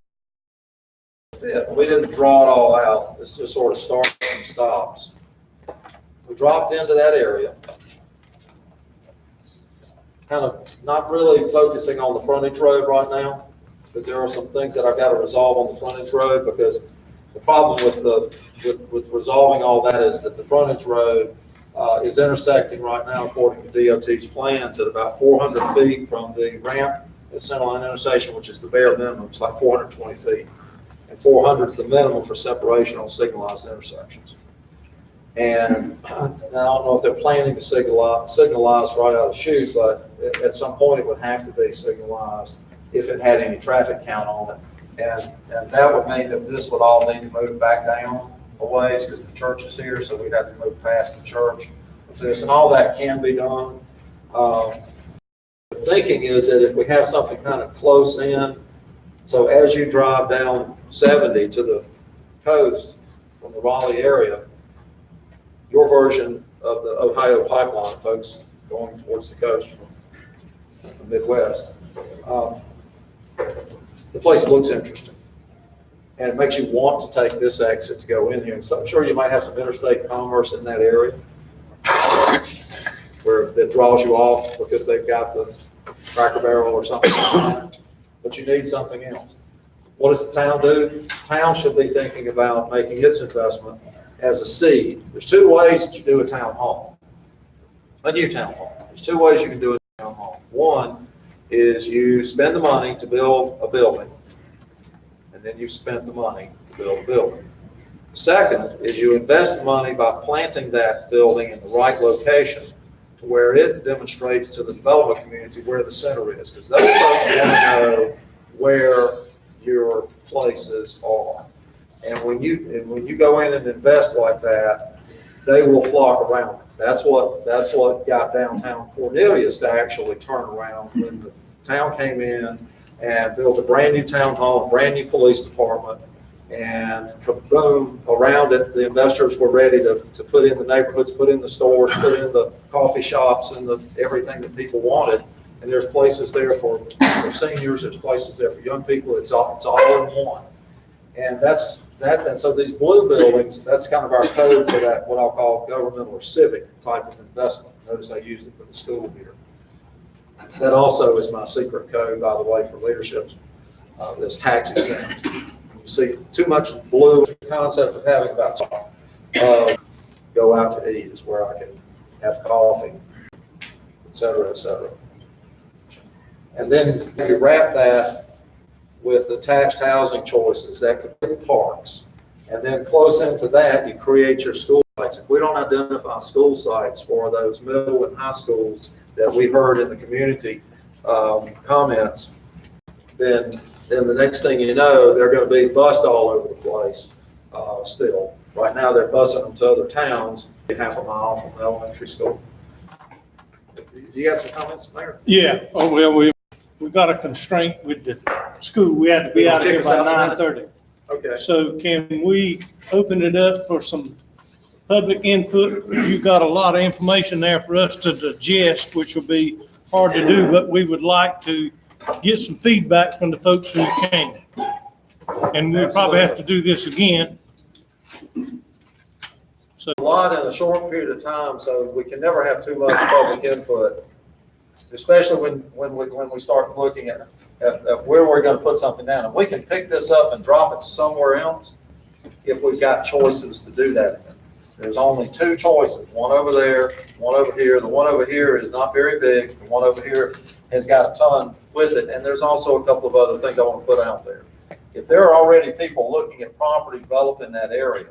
K: fit, we didn't draw it all out. This just sort of starts and stops. We dropped into that area, kind of not really focusing on the frontage road right now, because there are some things that I've got to resolve on the frontage road, because the problem with resolving all that is that the frontage road is intersecting right now, according to DOT's plans, at about 400 feet from the ramp at Centerline intersection, which is the bare minimum. It's like 420 feet. and 400 is the minimum for separation on signalized intersections. And I don't know if they're planning to signalize right out of the chute, but at some point it would have to be signalized if it had any traffic count on it. And that would mean that this would all need to move back down a ways because the church is here, so we'd have to move past the church with this, and all that can be done. The thinking is that if we have something kind of close in, so as you drive down 70 to the coast from the Raleigh area, your version of the Ohio pipeline, folks going towards the coast from the Midwest, the place looks interesting. And it makes you want to take this exit to go in here. And so I'm sure you might have some interstate commerce in that area where that draws you off because they've got the Cracker Barrel or something like that. But you need something else. What does the town do? The town should be thinking about making its investment as a seed. There's two ways that you do a town hall, a new town hall. There's two ways you can do a town hall. One is you spend the money to build a building, and then you've spent the money to build a building. The second is you invest the money by planting that building in the right location to where it demonstrates to the development community where the center is, because those folks want to know where your places are. And when you go in and invest like that, they will flock around it. That's what got downtown Cornelius to actually turn around when the town came in and built a brand new town hall, a brand new police department, and kaboom, around it, the investors were ready to put in the neighborhoods, put in the stores, put in the coffee shops and everything that people wanted. And there's places there for seniors, there's places there for young people. It's all in one. And and so these blue buildings, that's kind of our code for that, what I'll call governmental or civic type of investment. Notice I used it for the school here. That also is my secret code, by the way, for leaderships. That's tax exempt. You see too much blue, the concept of having about go out to eat is where I can have coffee, et cetera, et cetera. And then you wrap that with attached housing choices, that could be parks. And then close into that, you create your school sites. If we don't identify school sites for those middle and high schools that we heard in the community comments, then the next thing you know, they're going to be bussed all over the place still. Right now, they're bussing them to other towns, half a mile from the elementary school. You got some comments, Mayor?
C: Yeah, oh, well, we got a constraint with the school. We had to be out of here by 9:30.
K: Okay.
C: So can we open it up for some public input? You've got a lot of information there for us to digest, which will be hard to do, but we would like to get some feedback from the folks who came. And we'll probably have to do this again. So
K: A lot in a short period of time, so we can never have too much public input, especially when we start looking at where we're going to put something down. And we can pick this up and drop it somewhere else if we've got choices to do that. There's only two choices, one over there, one over here. The one over here is not very big. The one over here has got a ton with it. And there's also a couple of other things I want to put out there. If there are already people looking at property developed in that area,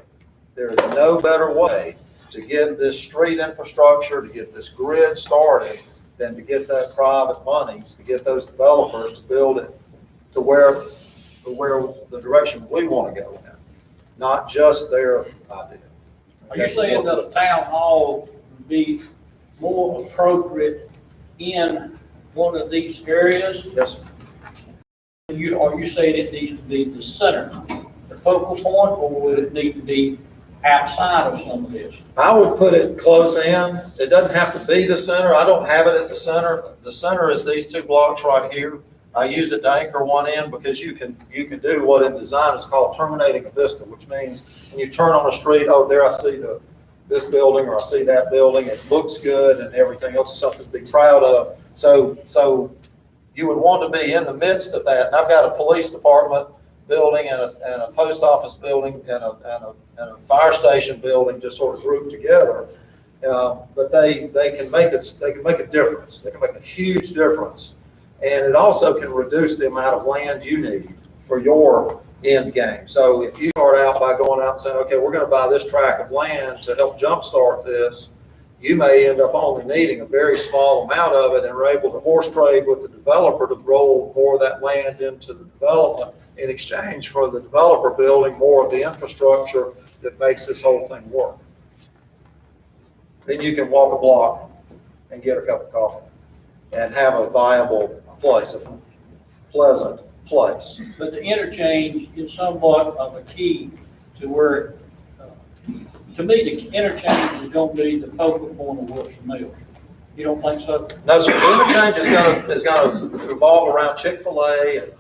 K: there is no better way to get this street infrastructure, to get this grid started, than to get that private money, to get those developers to build it to where the direction we want to go in, not just their idea.
J: Are you saying that a town hall would be more appropriate in one of these areas?
K: Yes, sir.
J: Are you saying it needs to be the center, the focal point, or would it need to be outside of some of this?
K: I would put it close in. It doesn't have to be the center. I don't have it at the center. The center is these two blocks right here. I use it to anchor one in because you can do what in design is called terminating a vista, which means when you turn on a street, oh, there I see this building or I see that building. It looks good and everything else is something to be proud of. So you would want to be in the midst of that. And I've got a police department building and a post office building and a fire station building just sort of grouped together. But they can make a difference. They can make a huge difference. And it also can reduce the amount of land you need for your end game. So if you start out by going out and saying, okay, we're gonna buy this tract of land to help jumpstart this, you may end up only needing a very small amount of it and are able to horse trade with the developer to roll more of that land into the development in exchange for the developer building more of the infrastructure that makes this whole thing work. Then you can walk a block and get a cup of coffee and have a viable place, a pleasant place.
J: But the interchange is somewhat of a key to where, to me, the interchange is gonna be the focal point of Wilson Mills. You don't think so?
K: No, sir, the interchange is gonna revolve around Chick-fil-A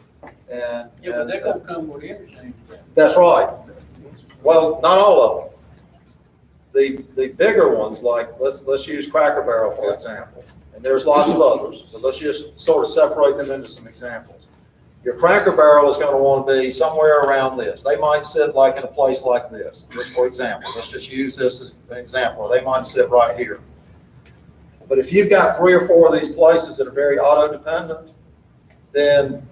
K: and.
J: Yeah, but they're gonna come with interchange.
K: That's right. Well, not all of them. The bigger ones, like, let's use Cracker Barrel, for example, and there's lots of others, but let's just sort of separate them into some examples. Your Cracker Barrel is gonna wanna be somewhere around this. They might sit like in a place like this, just for example. Let's just use this as an example. They might sit right here. But if you've got 3 or 4 of these places that are very auto-dependent, then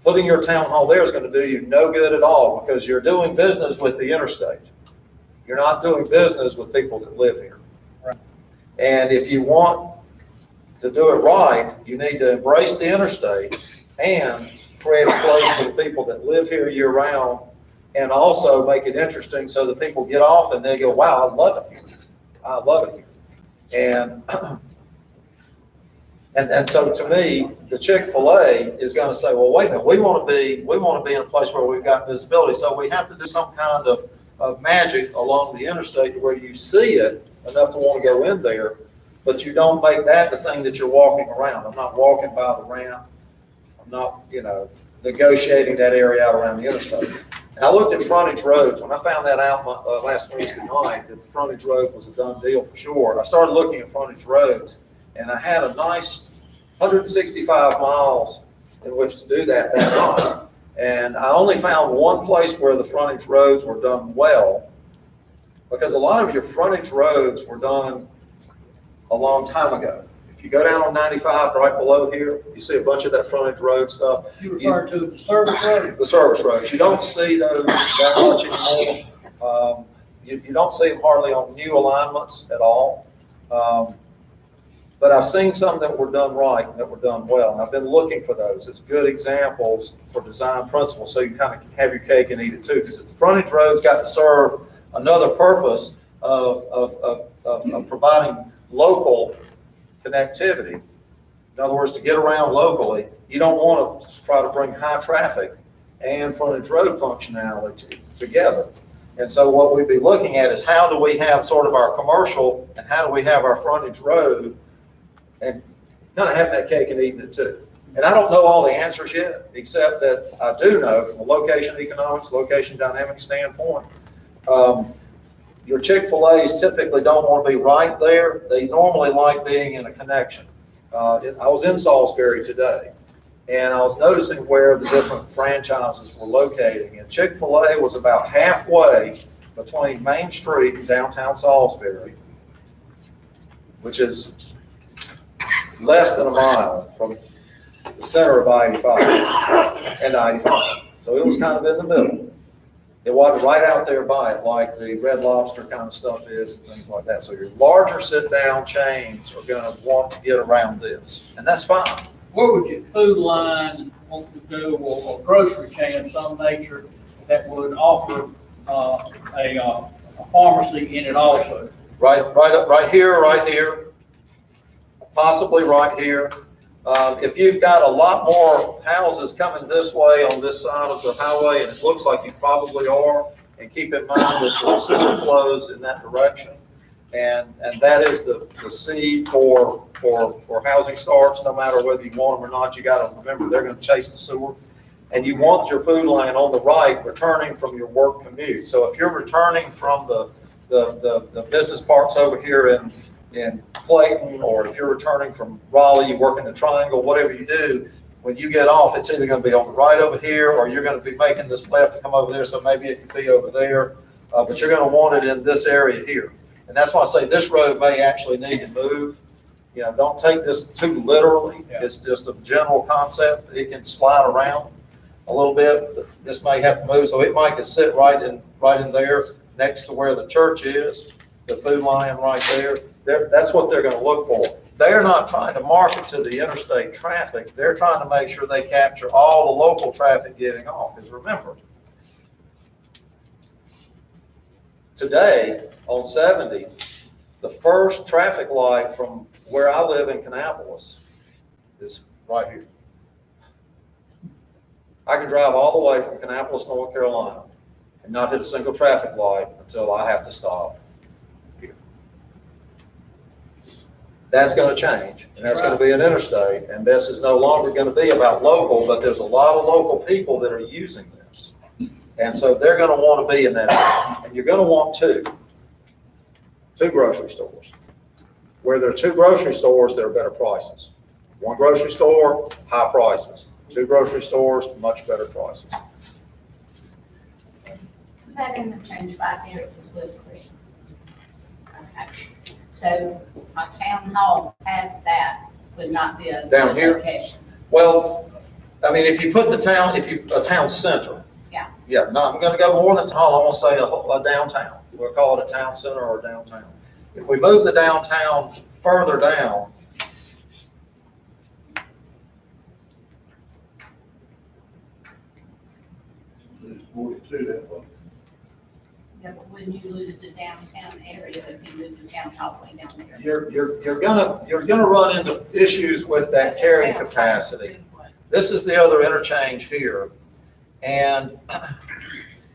K: putting your town hall there is gonna do you no good at all, because you're doing business with the interstate. You're not doing business with people that live here.
J: Right.
K: And if you want to do it right, you need to embrace the interstate and create a place for the people that live here year round, and also make it interesting so that people get off and they go, wow, I love it here. I love it here. And so to me, the Chick-fil-A is going to say, well, wait a minute, we want to be in a place where we've got visibility. So we have to do some kind of magic along the interstate where you see it enough to want to go in there, but you don't make that the thing that you're walking around. I'm not walking by the ramp. I'm not, negotiating that area out around the interstate. And I looked at frontage roads. When I found that out last Wednesday night, that the frontage road was a done deal for sure, I started looking at frontage roads, and I had a nice 165 miles in which to do that night. And I only found one place where the frontage roads were done well, because a lot of your frontage roads were done a long time ago. If you go down on 95 right below here, you see a bunch of that frontage road stuff.
J: You refer to the service road?
K: The service roads. You don't see those that much anymore. You don't see them hardly on new alignments at all. But I've seen some that were done right, and that were done well, and I've been looking for those as good examples for design principles, so you kind of have your cake and eat it too. Because if the frontage road's got to serve another purpose of providing local connectivity, in other words, to get around locally, you don't want to try to bring high traffic and frontage road functionality together. And so what we'd be looking at is, how do we have sort of our commercial and how do we have our frontage road, and kind of have that cake and eating it too. And I don't know all the answers yet, except that I do know from a location economics, location dynamics standpoint, your Chick-fil-A's typically don't want to be right there. They normally like being in a connection. I was in Salisbury today, and I was noticing where the different franchises were locating. And Chick-fil-A was about halfway between Main Street and downtown Salisbury, which is less than a mile from the center of I-85 and I-85. So it was kind of in the middle. It wasn't right out there by it like the Red Lobster kind of stuff is and things like that. So your larger sit-down chains are going to want to get around this, and that's fine.
J: Where would your food line want to go, or grocery chain of some nature that would offer a pharmacy in it also?
K: Right here, possibly right here. If you've got a lot more houses coming this way on this side of the highway, and it looks like you probably are, and keep in mind that your sewer flows in that direction, and that is the seed for housing starts. No matter whether you want them or not, you got to remember they're going to chase the sewer, and you want your food line on the right, returning from your work commute. So if you're returning from the business parks over here in Clayton, or if you're returning from Raleigh, you work in the Triangle, whatever you do, when you get off, it's either going to be on the right over here, or you're going to be making this left to come over there, so maybe it could be over there, but you're going to want it in this area here. And that's why I say this road may actually need to move. Don't take this too literally. Yeah. It's just a general concept. It can slide around. a little bit. This may have to move, so it might just sit right in there next to where the church is, the food line right there. That's what they're gonna look for. They're not trying to market to the interstate traffic. They're trying to make sure they capture all the local traffic getting off. Because remember, today on 70, the first traffic light from where I live in Kannapolis is right here. I can drive all the way from Kannapolis, North Carolina, and not hit a single traffic light until I have to stop here. That's gonna change, and that's gonna be an interstate, and this is no longer gonna be about local, but there's a lot of local people that are using this. And so they're gonna wanna be in that area, and you're gonna want two grocery stores. Where there are two grocery stores, there are better prices. One grocery store, high prices. Two grocery stores, much better prices.
F: So that interchange right there is Swift Creek. Okay, so a town hall has that, would not be a
K: Down
F: good
K: here?
F: location.
K: Well, I mean, if you put a town center.
F: Yeah.
K: Yeah, no, I'm gonna go more than town, I'm gonna say a downtown. We'll call it a town center or a downtown. If we move the downtown further down,
F: Yeah, but wouldn't you lose the downtown area if you moved the town hall way down there?
K: you're gonna run into issues with that carrying capacity. This is the other interchange here. And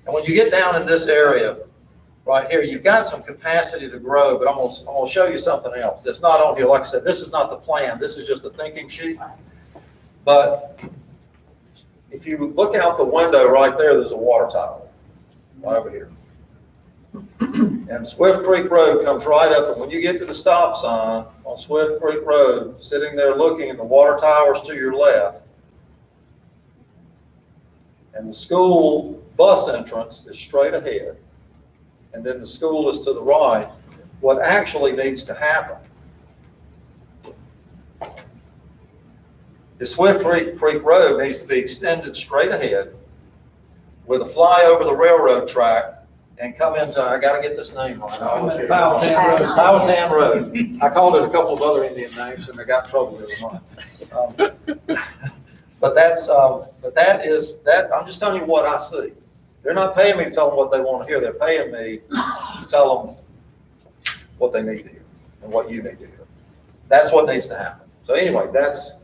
K: when you get down in this area, right here, you've got some capacity to grow, but I'm gonna show you something else that's not on here. Like I said, this is not the plan, this is just a thinking sheet. But if you look out the window right there, there's a water tower right over here. And Swift Creek Road comes right up, and when you get to the stop sign on Swift Creek Road, sitting there looking, and the water tower's to your left, and the school bus entrance is straight ahead, and then the school is to the right, what actually needs to happen is Swift Creek Road needs to be extended straight ahead with a flyover the railroad track and come into, I gotta get this name right. Powhatan Road. I called it a couple of other Indian names and I got in trouble with them. But I'm just telling you what I see. They're not paying me to tell them what they want to hear. They're paying me to tell them what they need to hear and what you need to hear. That's what needs to happen. So anyway, that's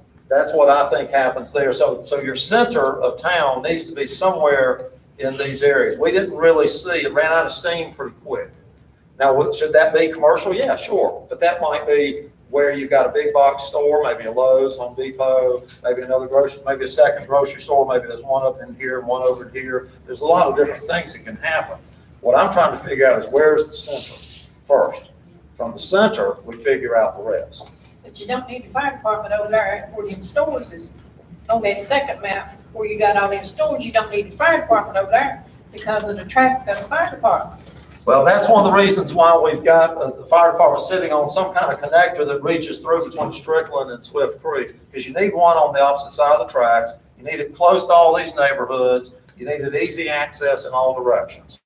K: what I think happens there. So your center of town needs to be somewhere in these areas. We didn't really see, it ran out of steam pretty quick. Now, should that be commercial? Yeah, sure. But that might be where you've got a big box store, maybe a Lowe's, Home Depot, maybe another grocery, maybe a second grocery store, maybe there's one up in here and one over here. There's a lot of different things that can happen. What I'm trying to figure out is where's the center first. From the center, we figure out the rest.
M: But you don't need the fire department over there where your stores is on that second map where you got all them stores. You don't need the fire department over there because of the traffic of the fire department.
K: Well, that's one of the reasons why we've got the fire department sitting on some kind of connector that reaches through between Strickland and Swift Creek. Because you need one on the opposite side of the tracks. You need it close to all these neighborhoods. You need it easy access in all directions.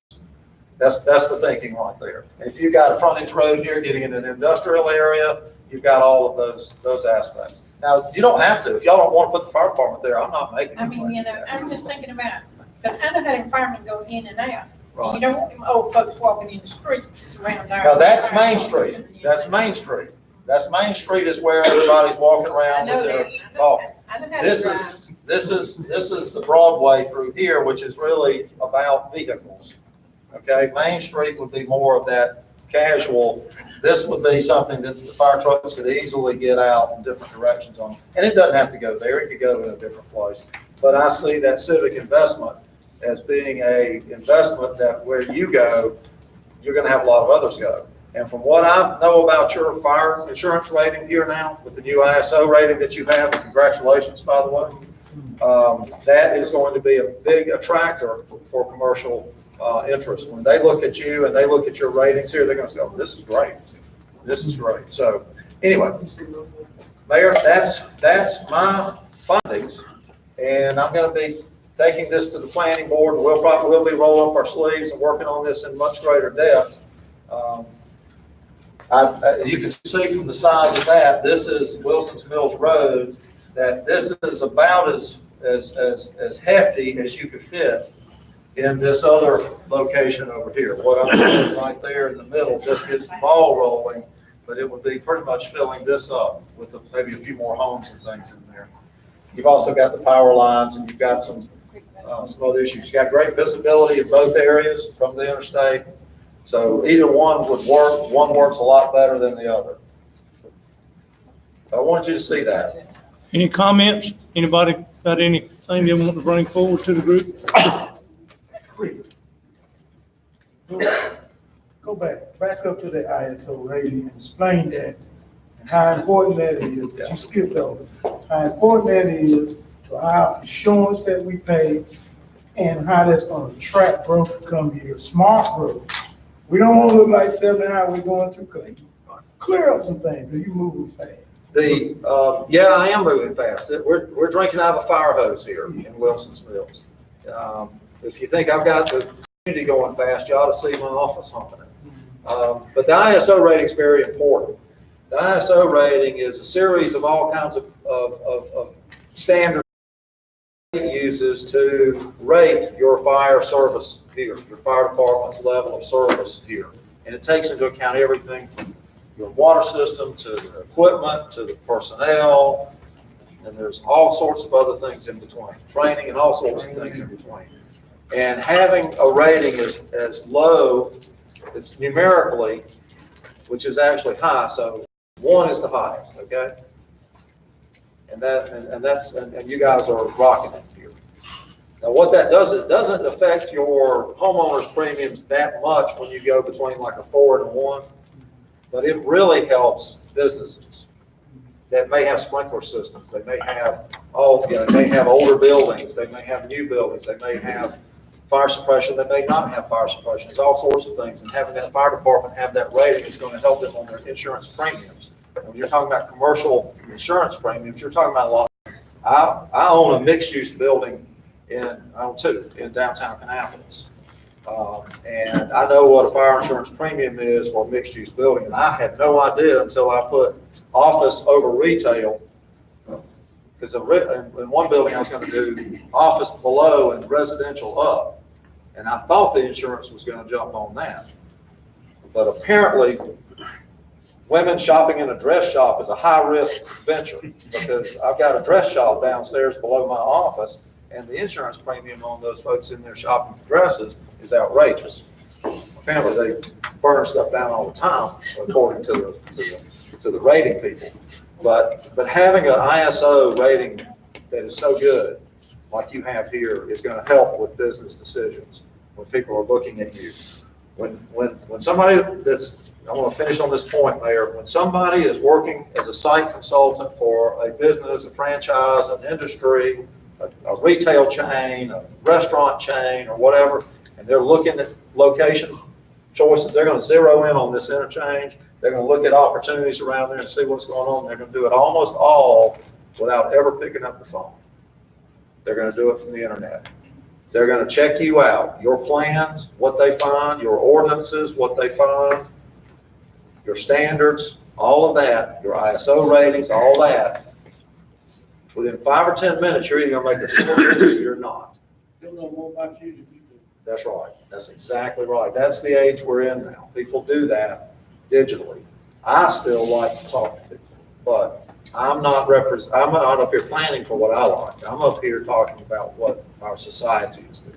K: That's the thinking right there. And if you've got a frontage road here getting into the industrial area, you've got all of those aspects. Now, you don't have to. If y'all don't want to put the fire department there, I'm not making it.
M: I mean, you know, I was just thinking about, because I know how them firemen go in and out.
K: Right.
M: You don't want them old folks walking in the streets around there.
K: Now, that's Main Street. That's Main Street. That's Main Street is where everybody's walking
M: I
K: around
M: know
K: with their
M: that.
K: coffee.
M: I know how
K: This
M: to
K: is,
M: drive.
K: this is the Broadway through here, which is really about vehicles. Okay, Main Street would be more of that casual. This would be something that the fire trucks could easily get out in different directions on. And it doesn't have to go there, it could go in a different place. But I see that civic investment as being a investment that where you go, you're gonna have a lot of others go. And from what I know about your fire insurance rating here now, with the new ISO rating that you have, and congratulations, by the way, that is going to be a big attractor for commercial interest. When they look at you and they look at your ratings here, they're gonna go, this is great. This is great. So anyway, Mayor, that's my findings. And I'm gonna be taking this to the planning board. We'll be rolling up our sleeves and working on this in much greater depth. You can see from the size of that, this is Wilson's Mills Road, that this is about as hefty as you could fit in this other location over here. What I'm doing right there in the middle just gets the ball rolling, but it would be pretty much filling this up with maybe a few more homes and things in there. You've also got the power lines, and you've got some other issues. You've got great visibility in both areas from the interstate. So either one would work. One works a lot better than the other. So I wanted you to see that.
C: Any comments? Anybody got anything they want to bring forward to the group?
I: Go back up to the ISO rating and explain that, and how important that is. You skipped over how important that is to our insurance that we pay, and how that's going to attract growth to come here, smart growth. We don't want to look like 70 Highway going through Clayton. Clear up some things, but you moving fast.
K: Yeah, I am moving fast. We're drinking out of a fire hose here in Wilson's Mills. If you think I've got the community going fast, you ought to see my office humping it. But the ISO rating is very important. The ISO rating is a series of all kinds of standards it uses to rate your fire service here, your fire department's level of service here. And it takes into account everything from your water system to the equipment to the personnel, and there's all sorts of other things in between, training and all sorts of things in between. And having a rating as low as numerically, which is actually high, so 1 is the highest, okay? And you guys are rocking it here. Now what that does, it doesn't affect your homeowner's premiums that much when you go between like a 4 and a 1, but it really helps businesses that may have sprinkler systems. They may have they may have older buildings, they may have new buildings, they may have fire suppression, they may not have fire suppression. There's all sorts of things, and having that fire department have that rating is going to help them on their insurance premiums. When you're talking about commercial insurance premiums, you're talking about a lot. I own a mixed-use building I own 2 in downtown Kannapolis. And I know what a fire insurance premium is for a mixed-use building, and I had no idea until I put office over retail. Because in one building I was going to do office below and residential up, and I thought the insurance was going to jump on that. But apparently, women shopping in a dress shop is a high-risk venture, because I've got a dress shop downstairs below my office, and the insurance premium on those folks in there shopping for dresses is Apparently, they burn stuff down all the time, according to the rating people. But having an ISO rating that is so good, like you have here, is going to help with business decisions when people are looking at you. When somebody I want to finish on this point, Mayor. When somebody is working as a site consultant for a business, a franchise, an industry, a retail chain, a restaurant chain, or whatever, and they're looking at location choices, they're going to zero in on this interchange. They're going to look at opportunities around there and see what's going on. They're going to do it almost all without ever picking up the phone. They're going to do it from the internet. They're going to check you out, your plans, what they find, your ordinances, what they find, your standards, all of that, your ISO ratings, all that. Within 5 or 10 minutes, you're either going to make a short list or you're not.
C: They'll know more about you than you do.
K: That's right. That's exactly right. That's the age we're in now. People do that digitally. I still like to talk to people, but I'm not up here planning for what I like. I'm up here talking about what our society is doing.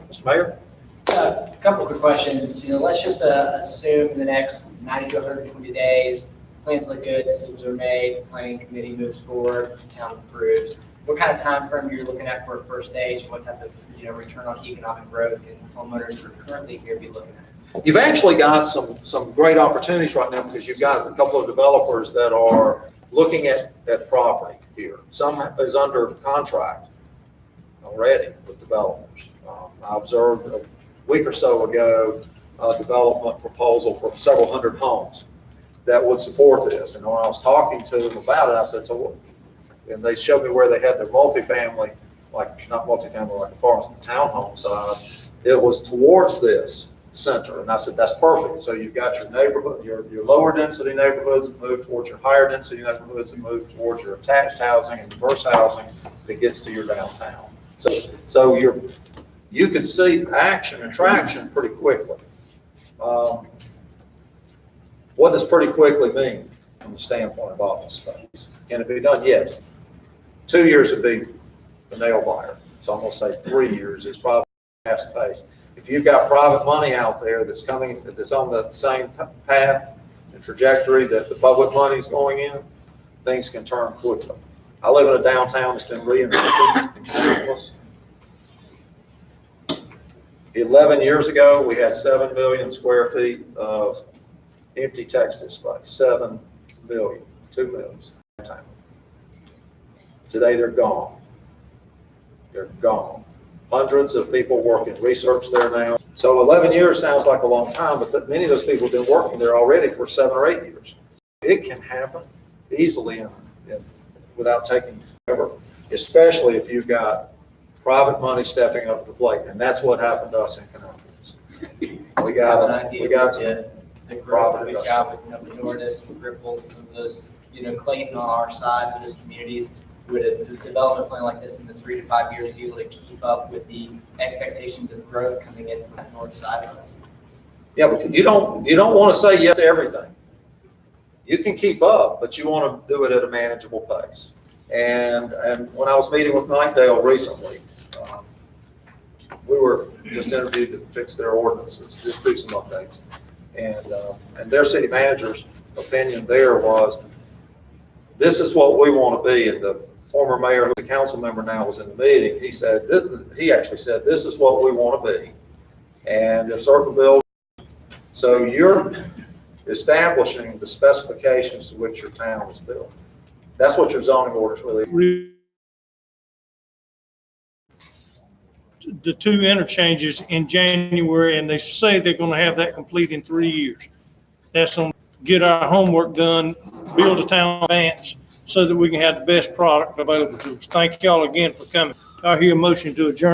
K: Mr. Mayor?
N: A couple quick questions. Let's just assume in the next 90 to 120 days, plans look good, decisions are made, planning committee moves forward, town approves. What kind of time frame you're looking at for a first stage? What type of return on economic growth and homeowners are currently here be looking at?
K: You've actually got some great opportunities right now, because you've got a couple of developers that are looking at property here. Some is under contract already with developers. I observed a week or so ago a development proposal for several hundred homes that would support this. And when I was talking to them about it, I said, so and they showed me where they had their multifamily, like, not multifamily, like apartments, townhome side. It was towards this center, and I said, that's perfect. So you've got your neighborhood, your lower density neighborhoods that move towards your higher density neighborhoods that move towards your attached housing and diverse housing that gets to your downtown. So you could see action and traction pretty quickly. What does pretty quickly mean from the standpoint of office space? Can it be done? Yes. 2 years would be the nail biter. So I'm gonna say 3 years is probably fast pace. If you've got private money out there that's coming, that's on the same path and trajectory that the public money is going in, things can turn quickly. I live in a downtown that's been reinvented. 11 years ago, we had 7 million square feet of empty textile space. 7 million, 2 million. Today, they're gone. They're gone. Hundreds of people work in research there now. So 11 years sounds like a long time, but many of those people have been working there already for 7 or 8 years. It can happen easily without taking forever, especially if you've got private money stepping up to the plate, and that's what happened to us in Canopius. We got some
N: the growth that we've got with the Nordis and Griffel and some of those, Clayton on our side of those communities. Would a development plan like this in the 3 to 5 years be able to keep up with the expectations of growth coming in from the north side of us?
K: Yeah, but you don't want to say yes to everything. You can keep up, but you want to do it at a manageable pace. And when I was meeting with Knightdale recently, we were just interviewed to fix their ordinances, just do some updates. And their city manager's opinion there was, this is what we want to be. And the former mayor, who's a council member now, was in the meeting. He actually said, this is what we want to be. And if certain bills, so you're establishing the specifications to which your town is built. That's what your zoning orders really.
C: The 2 interchanges in January, and they say they're gonna have that complete in 3 years. That's on, get our homework done, build a town advance so that we can have the best product available to us. Thank y'all again for coming. I hear a motion to adjourn.